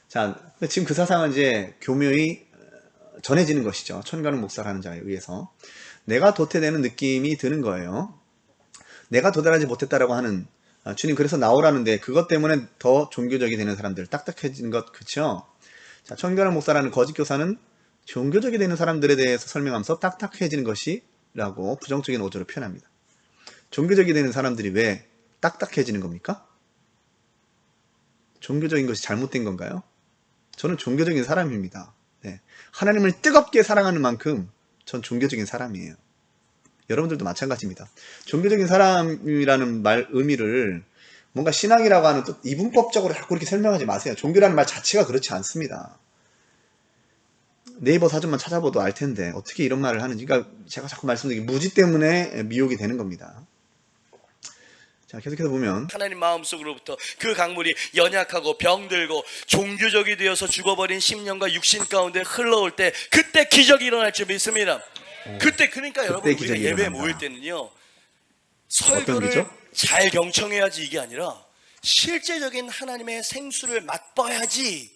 자, 지금 그 사상은 이제 교묘히 전해지는 것이죠. 천가능 목사라는 자에 의해서. 내가 도태되는 느낌이 드는 거예요. 내가 도달하지 못했다라고 하는 주님 그래서 나오라는데 그것 때문에 더 종교적이 되는 사람들, 딱딱해진 것, 그쵸? 자, 천가능 목사라는 거짓 교사는 종교적이 되는 사람들에 대해서 설명하면서 딱딱해지는 것이라고 부정적인 어조로 표현합니다. 종교적이 되는 사람들이 왜 딱딱해지는 겁니까? 종교적인 것이 잘못된 건가요? 저는 종교적인 사람입니다. 네. 하나님을 뜨겁게 사랑하는 만큼 전 종교적인 사람이에요. 여러분들도 마찬가지입니다. 종교적인 사람이라는 말 의미를 뭔가 신앙이라고 하는 또 이분법적으로 자꾸 이렇게 설명하지 마세요. 종교라는 말 자체가 그렇지 않습니다. 네이버 사전만 찾아봐도 알 텐데 어떻게 이런 말을 하는지. 그러니까 제가 자꾸 말씀드린 게 무지 때문에 미혹이 되는 겁니다. 자, 계속해서 보면 하나님 마음속으로부터 그 강물이 연약하고 병들고 종교적이 되어서 죽어버린 심령과 육신 가운데 흘러올 때 그때 기적이 일어날 줄 믿습니다. 그때 그러니까 여러분 우리가 기적이 예배에 일어난다. 모일 때는요 어떤 설교를 기적? 잘 경청해야지 이게 아니라 실제적인 하나님의 생수를 맛봐야지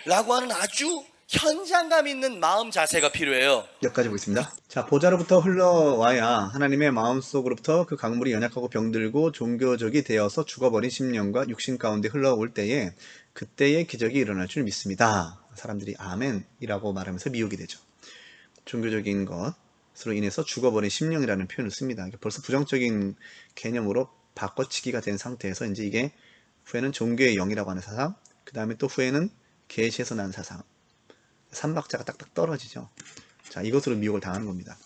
라고 하는 아주 현장감 있는 마음 자세가 필요해요. 여기까지 보겠습니다. 자, 보좌로부터 흘러와야 하나님의 마음속으로부터 그 강물이 연약하고 병들고 종교적이 되어서 죽어버린 심령과 육신 가운데 흘러올 때에 그때의 기적이 일어날 줄 믿습니다. 사람들이 아멘이라고 말하면서 미혹이 되죠. 종교적인 것으로 인해서 죽어버린 심령이라는 표현을 씁니다. 그러니까 벌써 부정적인 개념으로 바꿔치기가 된 상태에서 이제 이게 후에는 종교의 영이라고 하는 사상, 그 다음에 또 후에는 계시에서 난 사상, 삼박자가 딱딱 떨어지죠. 자, 이것으로 미혹을 당하는 겁니다.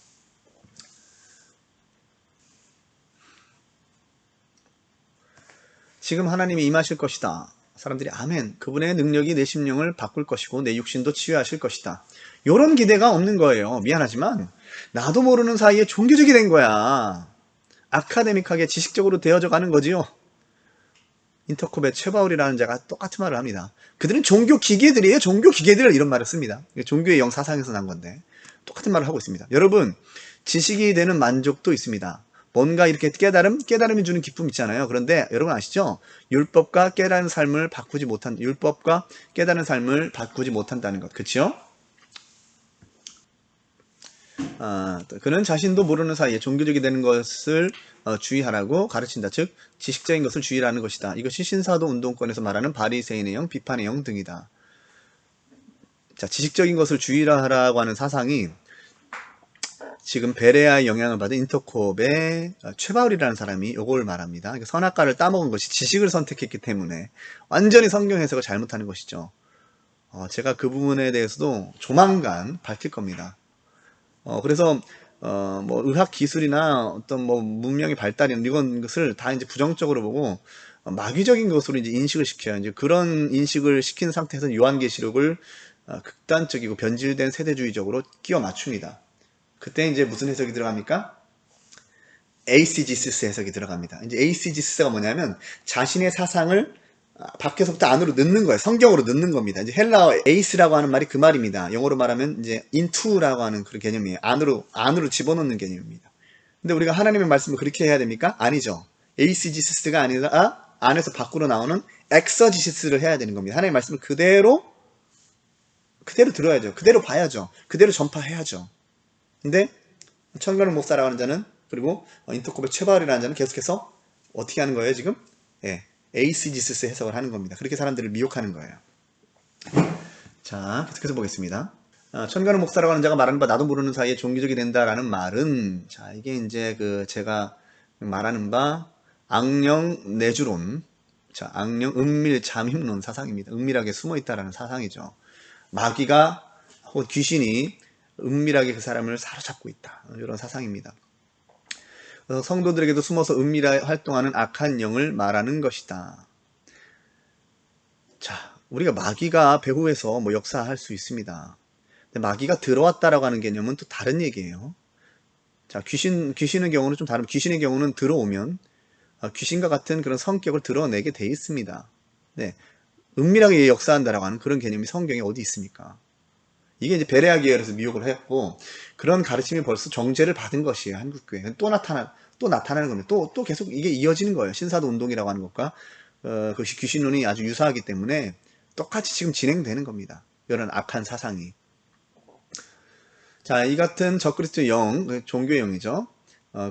지금 하나님이 임하실 것이다. 사람들이 아멘, 그분의 능력이 내 심령을 바꿀 것이고 내 육신도 치유하실 것이다. 이런 기대가 없는 거예요. 미안하지만 나도 모르는 사이에 종교적이 된 거야. 아카데믹하게 지식적으로 되어져 가는 거지요. 인터콥의 최바울이라는 자가 똑같은 말을 합니다. 그들은 종교 기계들이에요. 종교 기계들, 이런 말을 씁니다. 종교의 영 사상에서 난 건데 똑같은 말을 하고 있습니다. 여러분, 지식이 되는 만족도 있습니다. 뭔가 이렇게 깨달음이 주는 기쁨 있잖아요. 그런데 여러분 아시죠? 율법과 깨달은 삶을 바꾸지 못한다는 것. 그렇죠? 그는 자신도 모르는 사이에 종교적이 되는 것을 주의하라고 가르친다. 즉 지식적인 것을 주의하는 것이다. 이것이 신사도 운동권에서 말하는 바리새인의 영, 비판의 영 등이다. 자, 지식적인 것을 주의하라고 하는 사상이 지금 베레아의 영향을 받은 인터콥의 최바울이라는 사람이 이걸 말합니다. 그러니까 선악과를 따먹은 것이 지식을 선택했기 때문에 완전히 성경 해석을 잘못하는 것이죠. 제가 그 부분에 대해서도 조만간 밝힐 겁니다. 그래서 뭐 의학 기술이나 어떤 뭐 문명의 발달이나 이런 것을 다 이제 부정적으로 보고 마귀적인 것으로 이제 인식을 시켜요. 이제 그런 인식을 시킨 상태에서 요한계시록을 극단적이고 변질된 세대주의적으로 끼워 맞춥니다. 그때 이제 무슨 해석이 들어갑니까? 에이시지시스 해석이 들어갑니다. 이제 에이시지스가 뭐냐면 자신의 사상을 밖에서부터 안으로 넣는 거예요. 성경으로 넣는 겁니다. 이제 헬라어 에이스라고 하는 말이 그 말입니다. 영어로 말하면 이제 into라고 하는 그런 개념이에요. 안으로 집어넣는 개념입니다. 근데 우리가 하나님의 말씀을 그렇게 해야 됩니까? 아니죠. 에이시지시스가 아니라 안에서 밖으로 나오는 엑서지시스를 해야 되는 겁니다. 하나님의 말씀을 그대로 들어야죠. 그대로 봐야죠. 그대로 전파해야죠. 근데 천가는 목사라고 하는 자는, 그리고 인터콥의 최바울이라는 자는 계속해서 어떻게 하는 거예요 지금? 에이시지시스 해석을 하는 겁니다. 그렇게 사람들을 미혹하는 거예요. 자, 계속해서 보겠습니다. 천가는 목사라고 하는 자가 말하는 바 나도 모르는 사이에 종교적이 된다라는 말은, 자, 이게 이제 제가 말하는 바 악령 내주론, 자, 악령 은밀 잠입론 사상입니다. 은밀하게 숨어 있다라는 사상이죠. 마귀가 혹은 귀신이 은밀하게 그 사람을 사로잡고 있다. 이런 사상입니다. 성도들에게도 숨어서 은밀하게 활동하는 악한 영을 말하는 것이다. 자, 우리가 마귀가 배후에서 뭐 역사할 수 있습니다. 근데 마귀가 들어왔다라고 하는 개념은 또 다른 얘기예요. 자, 귀신의 경우는 좀 다른, 귀신의 경우는 들어오면 귀신과 같은 그런 성격을 드러내게 돼 있습니다. 네, 은밀하게 역사한다라고 하는 그런 개념이 성경에 어디 있습니까? 이게 이제 베레아 계열에서 미혹을 했고, 그런 가르침이 벌써 정죄를 받은 것이에요. 한국교회. 또 나타나는 겁니다. 또 계속 이게 이어지는 거예요. 신사도 운동이라고 하는 것과 그것이 귀신론이 아주 유사하기 때문에 똑같이 지금 진행되는 겁니다. 이런 악한 사상이. 자, 이 같은 적그리스도의 영, 종교의 영이죠.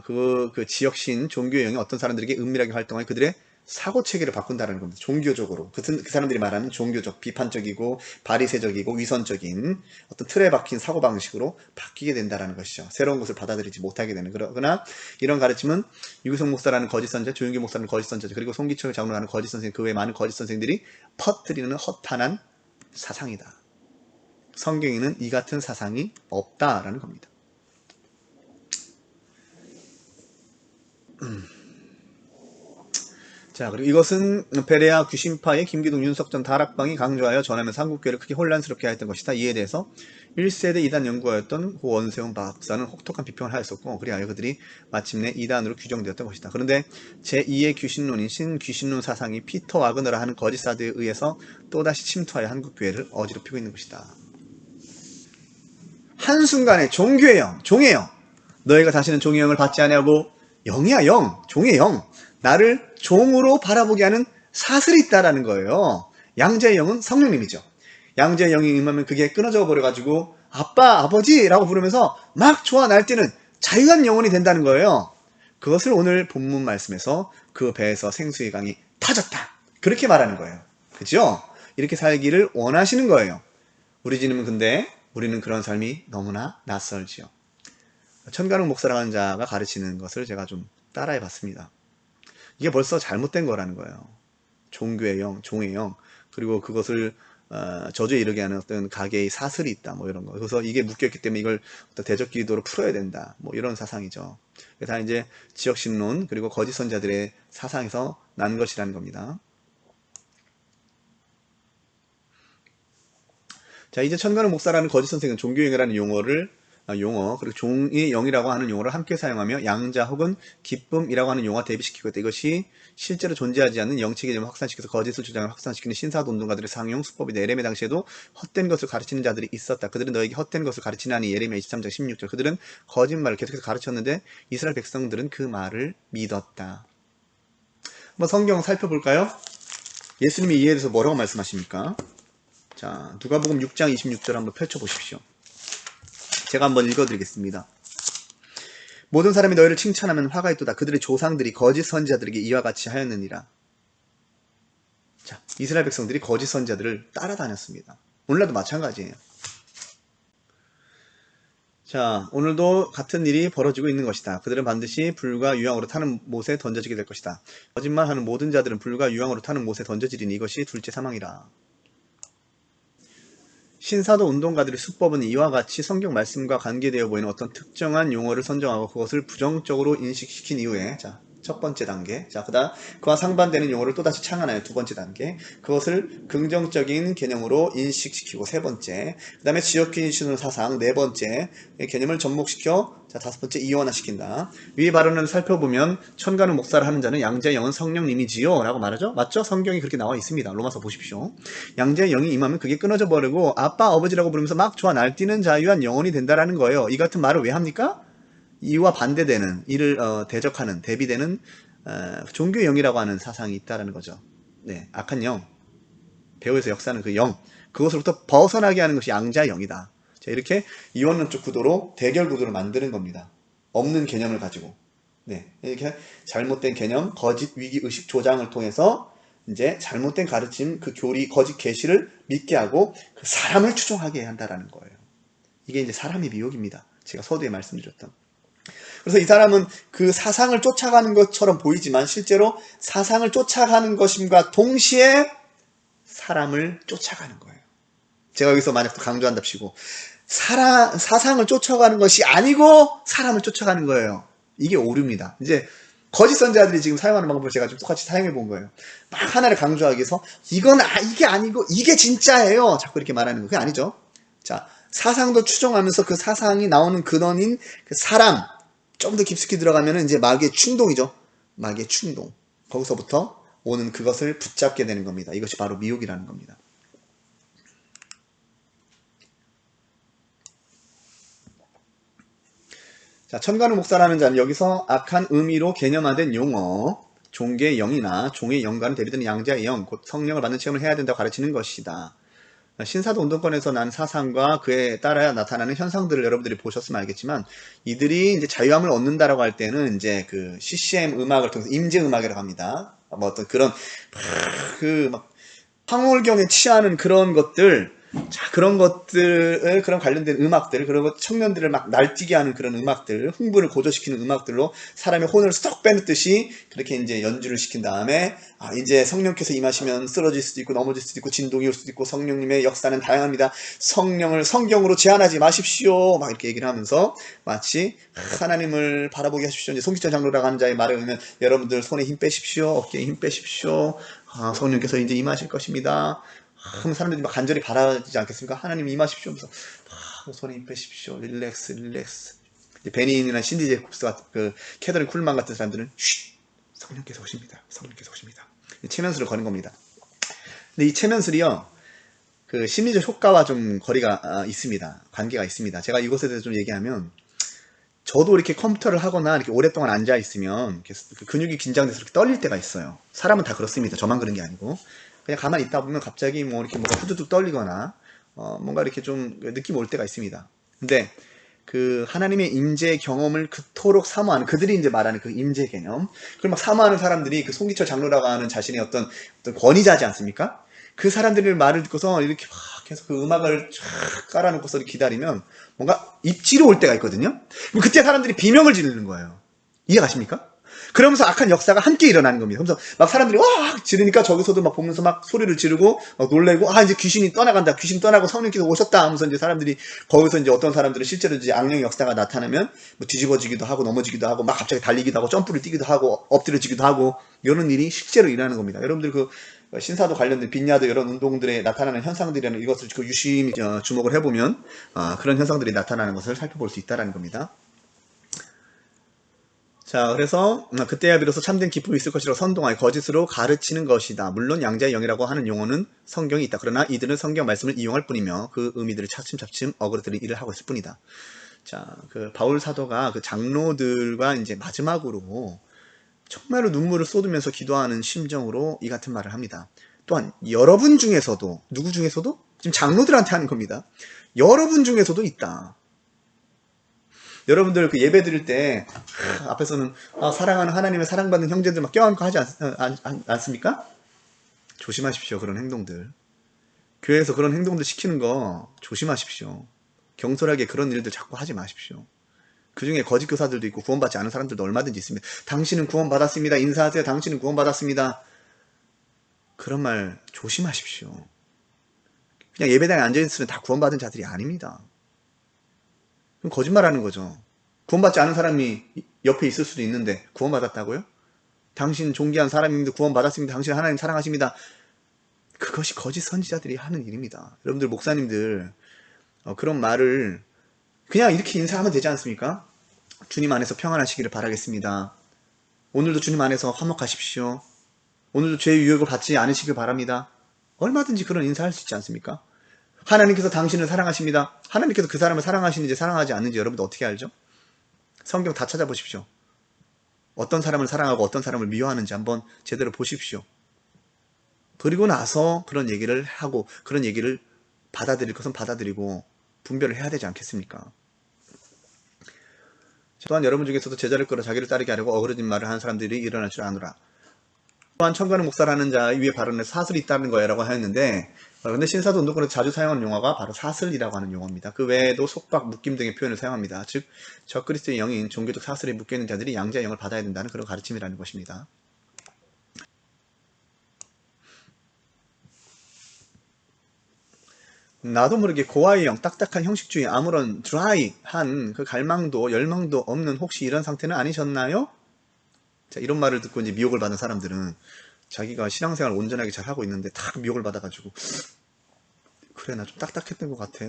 그 지역신 종교의 영이 어떤 사람들에게 은밀하게 활동하여 그들의 사고 체계를 바꾼다는 겁니다. 종교적으로. 그 사람들이 말하는 종교적, 비판적이고 바리새적이고 위선적인 어떤 틀에 박힌 사고 방식으로 바뀌게 된다는 것이죠. 새로운 것을 받아들이지 못하게 되는. 그러나 이런 가르침은 유기성 목사라는 거짓 선자, 조윤기 목사라는 거짓 선자, 그리고 송기철 장로라는 거짓 선생, 그 외 많은 거짓 선생들이 퍼뜨리는 허탄한 사상이다. 성경에는 이 같은 사상이 없다라는 겁니다. 자, 그리고 이것은 베레아 귀신파의 김기동, 윤석전, 다락방이 강조하여 전하면서 한국교회를 크게 혼란스럽게 하였던 것이다. 이에 대해서 1세대 이단 연구하였던 고 원세훈 박사는 혹독한 비평을 하였었고, 그리하여 그들이 마침내 이단으로 규정되었던 것이다. 그런데 제2의 귀신론인 신귀신론 사상이 피터 와그너라 하는 거짓사도에 의해서 또다시 침투하여 한국교회를 어지럽히고 있는 것이다. 한순간에 종교의 영, 종의 영, 너희가 다시는 종의 영을 받지 아니하고 영이야 영, 종의 영, 나를 종으로 바라보게 하는 사슬이 있다라는 거예요. 양자의 영은 성령님이죠. 양자의 영이 임하면 그게 끊어져 버려가지고 아빠, 아버지라고 부르면서 막 좋아 날뛰는 자유한 영혼이 된다는 거예요. 그것을 오늘 본문 말씀에서 그 배에서 생수의 강이 터졌다. 그렇게 말하는 거예요. 그죠? 이렇게 살기를 원하시는 거예요. 우리 집은 근데 우리는 그런 삶이 너무나 낯설지요. 천가능 목사라는 자가 가르치는 것을 제가 좀 따라해 봤습니다. 이게 벌써 잘못된 거라는 거예요. 종교의 영, 종의 영, 그리고 그것을 저주에 이르게 하는 어떤 가계의 사슬이 있다, 뭐 이런 거. 그래서 이게 묶여있기 때문에 이걸 어떤 대적 기도로 풀어야 된다, 뭐 이런 사상이죠. 다 이제 지역신론 그리고 거짓 선자들의 사상에서 난 것이라는 겁니다. 자, 이제 천가능 목사라는 거짓 선생은 종교영이라는 용어, 그리고 종의 영이라고 하는 용어를 함께 사용하며 양자 혹은 기쁨이라고 하는 용어와 대비시키고 있다. 이것이 실제로 존재하지 않는 영체 개념을 확산시켜서 거짓을 주장을 확산시키는 신사도 운동가들의 상용 수법이 예레미야 당시에도 헛된 것을 가르치는 자들이 있었다. 그들은 너에게 헛된 것을 가르치나니 예레미야 23장 16절. 그들은 거짓말을 계속해서 가르쳤는데 이스라엘 백성들은 그 말을 믿었다. 한번 성경 살펴볼까요? 예수님이 이에 대해서 뭐라고 말씀하십니까? 자, 누가복음 6장 26절 한번 펼쳐보십시오. 제가 한번 읽어드리겠습니다. 모든 사람이 너희를 칭찬하면 화가 있도다. 그들의 조상들이 거짓 선지자들에게 이와 같이 하였느니라. 자, 이스라엘 백성들이 거짓 선지자들을 따라다녔습니다. 오늘날도 마찬가지예요. 자, 오늘도 같은 일이 벌어지고 있는 것이다. 그들은 반드시 불과 유황으로 타는 못에 던져지게 될 것이다. 거짓말하는 모든 자들은 불과 유황으로 타는 못에 던져지리니 이것이 둘째 사망이라. 신사도 운동가들의 수법은 이와 같이 성경 말씀과 관계되어 보이는 어떤 특정한 용어를 선정하고 그것을 부정적으로 인식시킨 이후에, 자, 첫 번째 단계. 자, 그와 상반되는 용어를 또다시 창안하여 두 번째 단계. 그것을 긍정적인 개념으로 인식시키고 세 번째. 그 다음에 지역귀신론 사상 네 번째. 개념을 접목시켜 자, 다섯 번째 이원화시킨다. 위 발언을 살펴보면 천가능 목사를 하는 자는 양자의 영은 성령님이지요 라고 말하죠. 맞죠? 성경이 그렇게 나와 있습니다. 로마서 보십시오. 양자의 영이 임하면 그게 끊어져 버리고 아빠, 아버지라고 부르면서 막 좋아 날뛰는 자유한 영혼이 된다라는 거예요. 이 같은 말을 왜 합니까? 이와 반대되는, 이를 대적하는, 대비되는 종교의 영이라고 하는 사상이 있다는 거죠. 네, 악한 영, 배후에서 역사하는 그 영, 그것으로부터 벗어나게 하는 것이 양자의 영이다. 자, 이렇게 이원론적 구도로 대결 구도를 만드는 겁니다. 없는 개념을 가지고. 네, 이렇게 잘못된 개념, 거짓 위기 의식 조장을 통해서 이제 잘못된 가르침, 그 교리, 거짓 계시를 믿게 하고 그 사람을 추종하게 한다라는 거예요. 이게 이제 사람의 미혹입니다. 제가 서두에 말씀드렸던. 그래서 이 사람은 그 사상을 쫓아가는 것처럼 보이지만 실제로 사상을 쫓아가는 것임과 동시에 사람을 쫓아가는 거예요. 제가 여기서 만약 또 강조한답시고 사상을 쫓아가는 것이 아니고 사람을 쫓아가는 거예요. 이게 오류입니다. 이제 거짓 선지자들이 지금 사용하는 방법을 제가 좀 똑같이 사용해 본 거예요. 막 하나를 강조하기 위해서 이게 아니고 이게 진짜예요. 자꾸 이렇게 말하는 거. 그게 아니죠. 자, 사상도 추종하면서 그 사상이 나오는 근원인 그 사람, 좀 더 깊숙이 들어가면 이제 마귀의 충동이죠. 마귀의 충동. 거기서부터 오는 그것을 붙잡게 되는 겁니다. 이것이 바로 미혹이라는 겁니다. 자, 천가능 목사라는 자는 여기서 악한 의미로 개념화된 용어, 종계의 영이나 종의 영과는 대비되는 양자의 영, 곧 성령을 받는 체험을 해야 된다고 가르치는 것이다. 신사도 운동권에서 난 사상과 그에 따라 나타나는 현상들을 여러분들이 보셨으면 알겠지만, 이들이 이제 자유함을 얻는다라고 할 때는 이제 그 CCM 음악을 통해서 임재 음악이라고 합니다. 뭐 어떤 그런 막 황홀경에 취하는 그런 것들, 자, 그런 것들, 그런 관련된 음악들, 그리고 청년들을 막 날뛰게 하는 그런 음악들, 흥분을 고조시키는 음악들로 사람의 혼을 쏙 빼놓듯이 그렇게 이제 연주를 시킨 다음에, 이제 성령께서 임하시면 쓰러질 수도 있고, 넘어질 수도 있고, 진동이 올 수도 있고, 성령님의 역사는 다양합니다. 성령을 성경으로 제한하지 마십시오. 막 이렇게 얘기를 하면서 마치 하나님을 바라보게 하십시오. 이제 송기천 장로라고 하는 자의 말에 의하면 여러분들 손에 힘 빼십시오. 어깨에 힘 빼십시오. 성령께서 이제 임하실 것입니다. 그럼 사람들이 막 간절히 바라지 않겠습니까? 하나님 임하십시오. 하면서 손에 힘 빼십시오. 릴렉스. 베니인이나 신디 제콥스 같은 그 캐더린 쿨만 같은 사람들은 쉿, 성령께서 오십니다. 체면술을 거는 겁니다. 근데 이 체면술이요, 그 심리적 효과와 좀 거리가 있습니다. 관계가 있습니다. 제가 이것에 대해서 좀 얘기하면, 저도 이렇게 컴퓨터를 하거나 이렇게 오랫동안 앉아 있으면 그 근육이 긴장돼서 이렇게 떨릴 때가 있어요. 사람은 다 그렇습니다. 저만 그런 게 아니고. 그냥 가만히 있다 보면 갑자기 뭐 이렇게 뭔가 후두둑 떨리거나 뭔가 이렇게 좀 느낌 올 때가 있습니다. 근데 그 하나님의 임재 경험을 그토록 사모하는, 그들이 이제 말하는 그 임재 개념, 그걸 막 사모하는 사람들이 그 송기철 장로라고 하는 자신의 어떤 권위자지 않습니까? 그 사람들의 말을 듣고서 이렇게 막 계속 그 음악을 쫙 깔아놓고서 기다리면 뭔가 입지로 올 때가 있거든요. 그때 사람들이 비명을 지르는 거예요. 이해가십니까? 그러면서 악한 역사가 함께 일어나는 겁니다. 그래서 막 사람들이 와 지르니까 저기서도 막 보면서 막 소리를 지르고 막 놀래고, 이제 귀신이 떠나간다, 귀신 떠나고 성령께서 오셨다 하면서 이제 사람들이 거기서 이제 어떤 사람들은 실제로 이제 악령의 역사가 나타나면 뭐 뒤집어지기도 하고 넘어지기도 하고 막 갑자기 달리기도 하고 점프를 뛰기도 하고 엎드려지기도 하고, 이런 일이 실제로 일어나는 겁니다. 여러분들 그 신사도 관련된 빈야드 이런 운동들에 나타나는 현상들이라는 이것을 유심히 주목을 해보면 그런 현상들이 나타나는 것을 살펴볼 수 있다는 겁니다. 자, 그래서 그때야 비로소 참된 기쁨이 있을 것이라고 선동하여 거짓으로 가르치는 것이다. 물론 양자의 영이라고 하는 용어는 성경이 있다. 그러나 이들은 성경 말씀을 이용할 뿐이며 그 의미들을 차츰차츰 어그러뜨리는 일을 하고 있을 뿐이다. 자, 그 바울 사도가 그 장로들과 이제 마지막으로 정말로 눈물을 쏟으면서 기도하는 심정으로 이 같은 말을 합니다. 또한 여러분 중에서도, 누구 중에서도? 지금 장로들한테 하는 겁니다. 여러분 중에서도 있다. 여러분들 그 예배 드릴 때 앞에서는 사랑하는 하나님의 사랑받는 형제들 막 껴안고 하지 않습니까? 조심하십시오. 그런 행동들. 교회에서 그런 행동들 시키는 거 조심하십시오. 경솔하게 그런 일들 자꾸 하지 마십시오. 그 중에 거짓 교사들도 있고 구원받지 않은 사람들도 얼마든지 있습니다. 당신은 구원받았습니다. 인사하세요. 당신은 구원받았습니다. 그런 말 조심하십시오. 그냥 예배당에 앉아있으면 다 구원받은 자들이 아닙니다. 그럼 거짓말하는 거죠. 구원받지 않은 사람이 옆에 있을 수도 있는데 구원받았다고요? 당신 존귀한 사람인데 구원받았습니다. 당신 하나님 사랑하십니다. 그것이 거짓 선지자들이 하는 일입니다. 여러분들 목사님들 그런 말을 그냥 이렇게 인사하면 되지 않습니까? 주님 안에서 평안하시기를 바라겠습니다. 오늘도 주님 안에서 화목하십시오. 오늘도 죄의 유혹을 받지 않으시길 바랍니다. 얼마든지 그런 인사할 수 있지 않습니까? 하나님께서 당신을 사랑하십니다. 하나님께서 그 사람을 사랑하시는지 사랑하지 않는지 여러분들 어떻게 알죠? 성경 다 찾아보십시오. 어떤 사람을 사랑하고 어떤 사람을 미워하는지 한번 제대로 보십시오. 그리고 나서 그런 얘기를 하고 그런 얘기를 받아들일 것은 받아들이고 분별을 해야 되지 않겠습니까? 또한 여러분 중에서도 제자를 끌어 자기를 따르게 하려고 어그러진 말을 하는 사람들이 일어날 줄 아노라. 또한 청가는 목사라는 자 위에 발언에 사슬이 있다는 거야 라고 하였는데, 근데 신사도 운동권에서 자주 사용하는 용어가 바로 사슬이라고 하는 용어입니다. 그 외에도 속박, 묶임 등의 표현을 사용합니다. 즉 적그리스도의 영인 종교적 사슬에 묶여있는 자들이 양자의 영을 받아야 된다는 그런 가르침이라는 것입니다. 나도 모르게 고아의 영, 딱딱한 형식주의, 아무런 드라이한 그 갈망도 열망도 없는 혹시 이런 상태는 아니셨나요? 자, 이런 말을 듣고 이제 미혹을 받은 사람들은 자기가 신앙생활 온전하게 잘 하고 있는데 딱 미혹을 받아가지고, 그래 나 좀 딱딱했던 것 같아.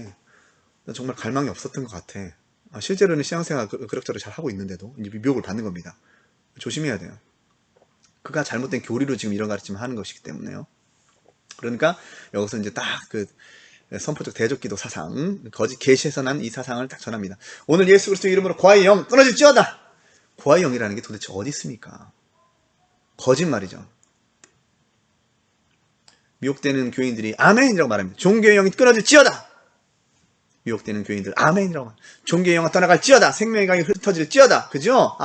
나 정말 갈망이 없었던 것 같아. 실제로는 신앙생활 그럭저럭 잘 하고 있는데도 이제 미혹을 받는 겁니다. 조심해야 돼요. 그가 잘못된 교리로 지금 이런 가르침을 하는 것이기 때문에요. 그러니까 여기서 이제 딱 그 선포적 대적기도 사상, 거짓 계시에서 난 이 사상을 딱 전합니다. 오늘 예수 그리스도의 이름으로 고아의 영 끊어질지어다. 고아의 영이라는 게 도대체 어디 있습니까? 거짓말이죠. 미혹되는 교인들이 아멘이라고 말합니다. 종교의 영이 끊어질지어다. 미혹되는 교인들 아멘이라고 말합니다. 종교의 영이 떠나갈지어다. 생명의 강이 흩어질지어다. 그죠?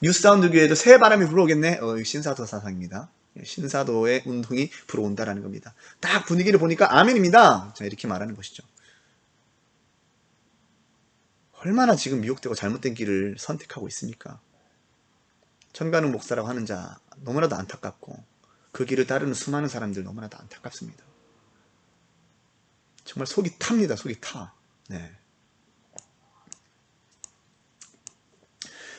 뉴사운드 교회도 새 바람이 불어오겠네. 신사도 사상입니다. 신사도의 운동이 불어온다라는 겁니다. 딱 분위기를 보니까 아멘입니다. 자, 이렇게 말하는 것이죠. 얼마나 지금 미혹되고 잘못된 길을 선택하고 있습니까? 천가능 목사라고 하는 자 너무나도 안타깝고 그 길을 따르는 수많은 사람들 너무나도 안타깝습니다. 정말 속이 탑니다. 속이 타. 네.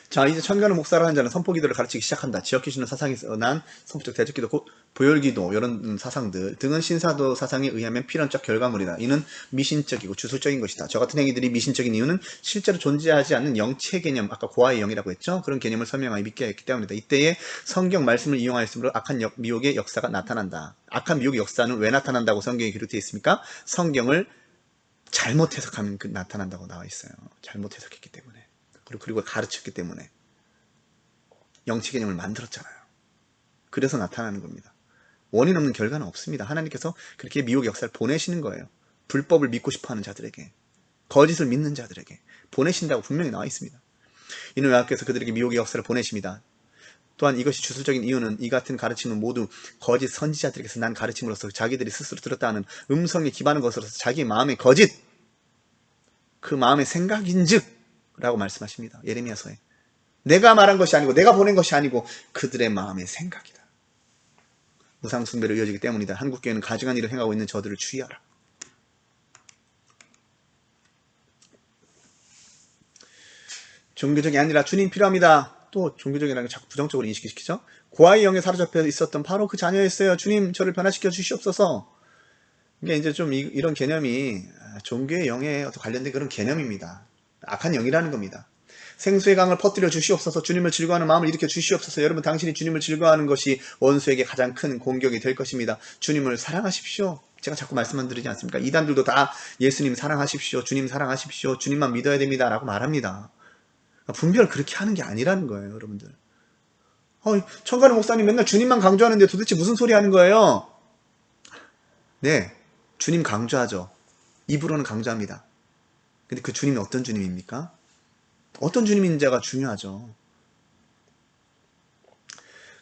자, 이제 천가능 목사라는 자는 선포기도를 가르치기 시작한다. 지역기신의 사상에서 난 선포적 대적기도 곧 보혈기도 이런 사상들 등은 신사도 사상에 의하면 필연적 결과물이다. 이는 미신적이고 주술적인 것이다. 저 같은 행위들이 미신적인 이유는 실제로 존재하지 않는 영체 개념, 아까 고아의 영이라고 했죠. 그런 개념을 설명하여 믿게 했기 때문이다. 이때에 성경 말씀을 이용하였으므로 악한 미혹의 역사가 나타난다. 악한 미혹의 역사는 왜 나타난다고 성경에 기록되어 있습니까? 성경을 잘못 해석하면 나타난다고 나와 있어요. 잘못 해석했기 때문에. 그리고 가르쳤기 때문에. 영체 개념을 만들었잖아요. 그래서 나타나는 겁니다. 원인 없는 결과는 없습니다. 하나님께서 그렇게 미혹의 역사를 보내시는 거예요. 불법을 믿고 싶어하는 자들에게, 거짓을 믿는 자들에게 보내신다고 분명히 나와 있습니다. 이는 여호와께서 그들에게 미혹의 역사를 보내십니다. 또한 이것이 주술적인 이유는 이 같은 가르침은 모두 거짓 선지자들에게서 난 가르침으로서 자기들이 스스로 들었다 하는 음성에 기반한 것으로서 자기 마음의 거짓, 그 마음의 생각인즉 라고 말씀하십니다. 예레미야서에. 내가 말한 것이 아니고 내가 보낸 것이 아니고 그들의 마음의 생각이다. 우상숭배로 이어지기 때문이다. 한국교회는 가증한 일을 행하고 있는 저들을 주의하라. 종교적이 아니라 주님 필요합니다. 또 종교적이라는 걸 자꾸 부정적으로 인식시키죠. 고아의 영에 사로잡혀 있었던 바로 그 자녀였어요. 주님 저를 변화시켜 주시옵소서. 이게 이제 좀 이런 개념이 종교의 영에 관련된 그런 개념입니다. 악한 영이라는 겁니다. 생수의 강을 퍼뜨려 주시옵소서. 주님을 즐거워하는 마음을 일으켜 주시옵소서. 여러분, 당신이 주님을 즐거워하는 것이 원수에게 가장 큰 공격이 될 것입니다. 주님을 사랑하십시오. 제가 자꾸 말씀만 드리지 않습니까? 이단들도 다 예수님 사랑하십시오. 주님 사랑하십시오. 주님만 믿어야 됩니다. 라고 말합니다. 분별 그렇게 하는 게 아니라는 거예요, 여러분들. 천가는 목사님 맨날 주님만 강조하는데 도대체 무슨 소리 하는 거예요? 네, 주님 강조하죠. 입으로는 강조합니다. 근데 그 주님이 어떤 주님입니까? 어떤 주님인지가 중요하죠.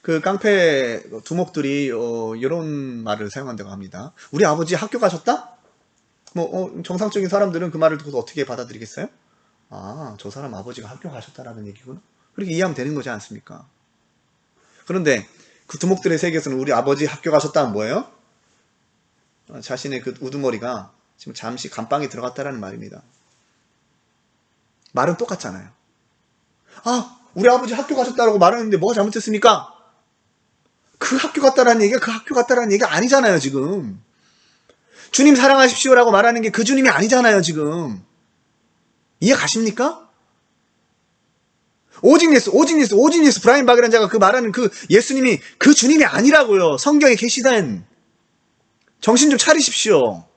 그 깡패 두목들이 이런 말을 사용한다고 합니다. 우리 아버지 학교 가셨다? 정상적인 사람들은 그 말을 듣고 어떻게 받아들이겠어요? 저 사람 아버지가 학교 가셨다라는 얘기구나. 그렇게 이해하면 되는 거지 않습니까? 그런데 그 두목들의 세계에서는 우리 아버지 학교 가셨다는 뭐예요? 자신의 그 우두머리가 지금 잠시 감방에 들어갔다라는 말입니다. 말은 똑같잖아요. 우리 아버지 학교 가셨다라고 말하는데 뭐가 잘못됐습니까? 그 학교 갔다라는 얘기가 그 학교 갔다라는 얘기가 아니잖아요, 지금. 주님 사랑하십시오라고 말하는 게 그 주님이 아니잖아요, 지금. 이해 가십니까? 오직 예수, 브라인 박이라는 자가 그 말하는 그 예수님이 그 주님이 아니라고요. 성경에 계시된. 정신 좀 차리십시오.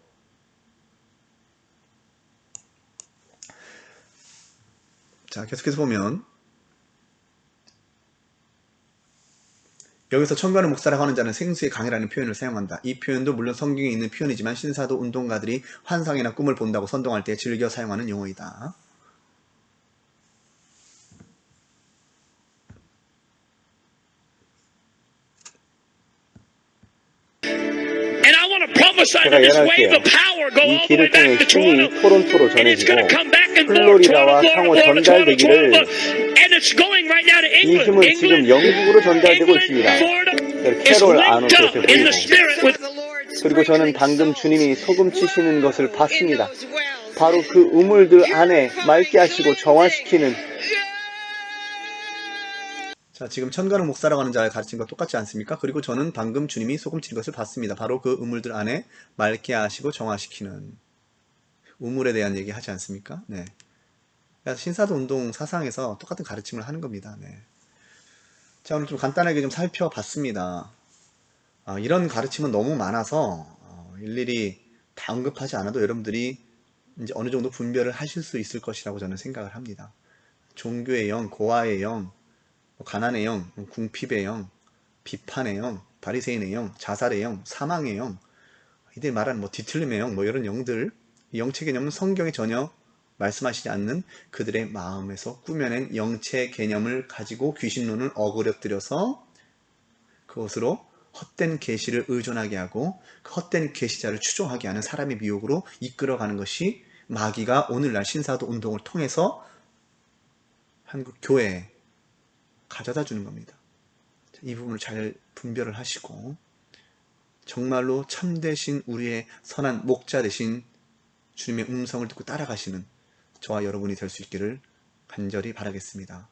자, 계속해서 보면 여기서 천가는 목사라고 하는 자는 생수의 강이라는 표현을 사용한다. 이 표현도 물론 성경에 있는 표현이지만 신사도 운동가들이 환상이나 꿈을 본다고 선동할 때 즐겨 사용하는 용어이다. 제가 예언할게요. 이 길을 통해 힘이 토론토로 전해지고 플로리다와 상호 전달되기를 이 힘은 지금 영국으로 전달되고 있습니다. 캐롤 아노트에서 보이고 그리고 저는 방금 주님이 소금 치시는 것을 봤습니다. 바로 그 우물들 안에 맑게 하시고 정화시키는 자, 지금 천가능 목사라고 하는 자의 가르침과 똑같지 않습니까? 그리고 저는 방금 주님이 소금 치는 것을 봤습니다. 바로 그 우물들 안에 맑게 하시고 정화시키는 우물에 대한 얘기 하지 않습니까? 네. 그래서 신사도 운동 사상에서 똑같은 가르침을 하는 겁니다. 네. 자, 오늘 좀 간단하게 좀 살펴봤습니다. 이런 가르침은 너무 많아서 일일이 다 언급하지 않아도 여러분들이 이제 어느 정도 분별을 하실 수 있을 것이라고 저는 생각을 합니다. 종교의 영, 고아의 영, 가난의 영, 궁핍의 영, 비판의 영, 바리새인의 영, 자살의 영, 사망의 영, 이들 말하는 뭐 뒤틀림의 영, 뭐 이런 영들, 이 영체 개념은 성경에 전혀 말씀하시지 않는 그들의 마음에서 꾸며낸 영체 개념을 가지고 귀신론을 어그러뜨려서 그것으로 헛된 계시를 의존하게 하고 그 헛된 계시자를 추종하게 하는 사람의 미혹으로 이끌어가는 것이 마귀가 오늘날 신사도 운동을 통해서 한국 교회에 가져다 주는 겁니다. 이 부분을 잘 분별을 하시고 정말로 참되신 우리의 선한 목자 되신 주님의 음성을 듣고 따라가시는 저와 여러분이 될 수 있기를 간절히 바라겠습니다.